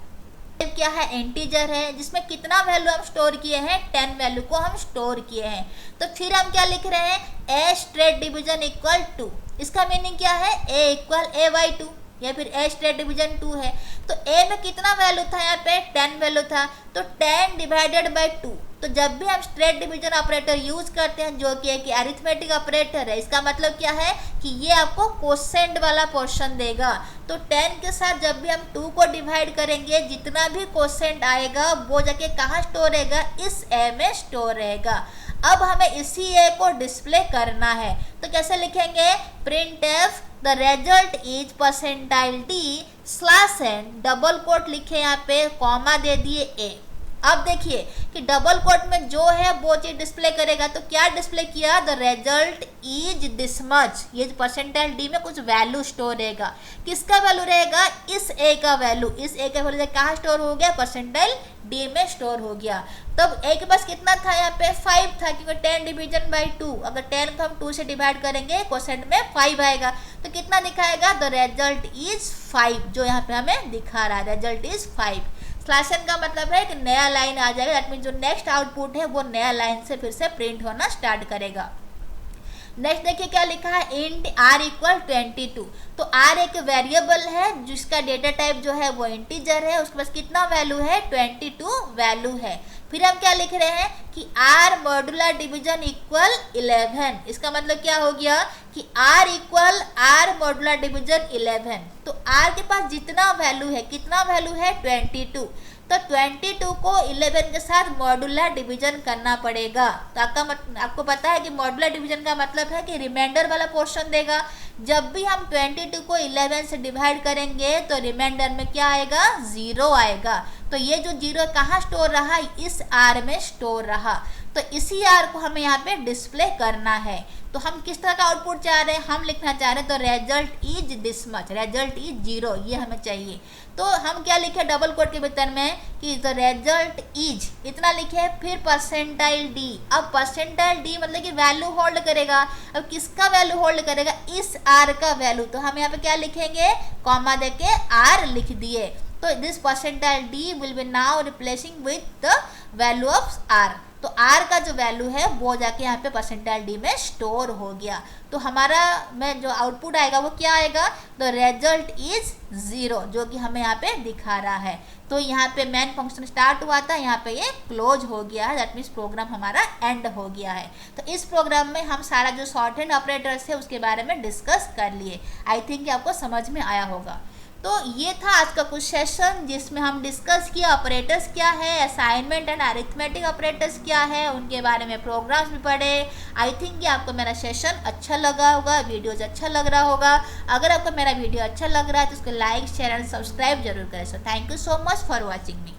क्या है, इंटीजर है जिसमें कितना वैल्यू हम स्टोर किए हैं, 10 वैल्यू को हम स्टोर किए हैं। तो फिर हम क्या लिख रहे हैं, ए स्ट्रेट डिवीजन इक्वल 2। इसका मीनिंग क्या है, ए इक्वल ए बाई 2 या फिर ए स्ट्रेट डिवीजन 2 है। तो ए में कितना वैल्यू था, यहाँ पे 10 वैल्यू था। तो 10 डिवाइडेड बाई 2। तो जब भी हम स्ट्रेट डिवीजन ऑपरेटर यूज करते हैं जो कि एक अरिथमेटिक ऑपरेटर है, इसका मतलब क्या है कि ये आपको कोसेंट वाला पोर्शन देगा। तो 10 के साथ जब भी हम 2 को डिवाइड करेंगे, जितना भी कोसेंट आएगा वो जाके कहाँ स्टोर रहेगा, इस ए में स्टोर रहेगा। अब हमें इसी ए को डिस्प्ले करना है। तो कैसे लिखेंगे, print F the result is percentile D slash N double quote लिखे, यहाँ पे कॉमा दे दिए ए। अब देखिए कि डबल कोट में जो है वो चीज डिस्प्ले करेगा। तो क्या डिस्प्ले किया, the result is this much. ये परसेंटाइल डी में कुछ वैल्यू स्टोर रहेगा। किसका वैल्यू रहेगा, इस ए का वैल्यू। इस ए का वैल्यू कहाँ स्टोर हो गया, परसेंटाइल डी में स्टोर हो गया। तब ए के पास कितना था, यहाँ पे 5 था, क्योंकि 10 डिवीजन बाई 2। अगर 10 को हम 2 से डिवाइड करेंगे कोसेंट में 5 आएगा। तो कितना दिखाएगा, द रिजल्ट इज 5, जो यहाँ पे हमें दिखा रहा है, रिजल्ट इज 5। स्लैश एन का मतलब है कि नया लाइन आ जाएगा। दैट मीन जो नेक्स्ट आउटपुट है वो नया लाइन से फिर से प्रिंट होना स्टार्ट करेगा। नेक्स्ट देखिए क्या लिखा है, इंट आर इक्वल 22। तो आर एक वेरिएबल है जिसका डेटा टाइप जो है वो इंटीजर है, उसके पास कितना वैल्यू है, 22 वैल्यू है। फिर हम क्या लिख रहे हैं कि आर मॉड्यूलर डिवीजन इक्वल 11। इसका मतलब क्या हो गया कि R equal R modular division 11। तो आर के पास जितना वैल्यू है, कितना वैल्यू है, 22। तो 22 को 11 के साथ मॉड्यूलर डिवीजन करना पड़ेगा। तो आपको पता है कि मॉड्यूलर डिवीजन का मतलब है कि रिमाइंडर वाला पोर्शन देगा। जब भी हम 22 को 11 से डिवाइड करेंगे तो रिमाइंडर में क्या आएगा, 0 आएगा। तो ये जो 0 कहाँ स्टोर रहा, इस आर में स्टोर रहा। तो इसी आर को हमें यहाँ पे डिस्प्ले करना है। तो हम किस तरह का आउटपुट चाह रहे हैं, हम लिखना चाह रहे हैं तो result is this much, result is 0, ये हमें चाहिए। तो हम क्या लिखे डबल कोट के भीतर में कि द रिजल्ट इज इतना लिखे, फिर परसेंटाइल डी। अब परसेंटाइल डी मतलब कि वैल्यू होल्ड करेगा। अब किसका वैल्यू होल्ड करेगा, इस आर का वैल्यू। तो हम यहाँ पे क्या लिखेंगे, कॉमा देके आर लिख दिए। तो this percentile D will be now replacing with the value of R. तो आर का जो वैल्यू है वो जाके यहाँ पे परसेंटाइल डी में स्टोर हो गया। तो हमारा में जो आउटपुट आएगा वो क्या आएगा, द रिजल्ट इज 0, जो कि हमें यहाँ पे दिखा रहा है। तो यहाँ पे मेन फंक्शन स्टार्ट हुआ था, यहाँ पे ये क्लोज हो गया है, दैट मीन्स प्रोग्राम हमारा एंड हो गया है। तो इस प्रोग्राम में हम सारा जो शॉर्ट हैंड ऑपरेटर्स है उसके बारे में डिस्कस कर लिए। आई थिंक आपको समझ में आया होगा। तो ये था आज का कुछ सेशन जिसमें हम डिस्कस किया ऑपरेटर्स क्या है, असाइनमेंट एंड अरिथमेटिक ऑपरेटर्स क्या है, उनके बारे में प्रोग्राम्स भी पढ़े। आई थिंक कि आपको मेरा सेशन अच्छा लगा होगा, वीडियोज अच्छा लग रहा होगा। अगर आपको मेरा वीडियो अच्छा लग रहा है तो उसको लाइक शेयर एंड सब्सक्राइब जरूर करें। So thank you so much for watching me.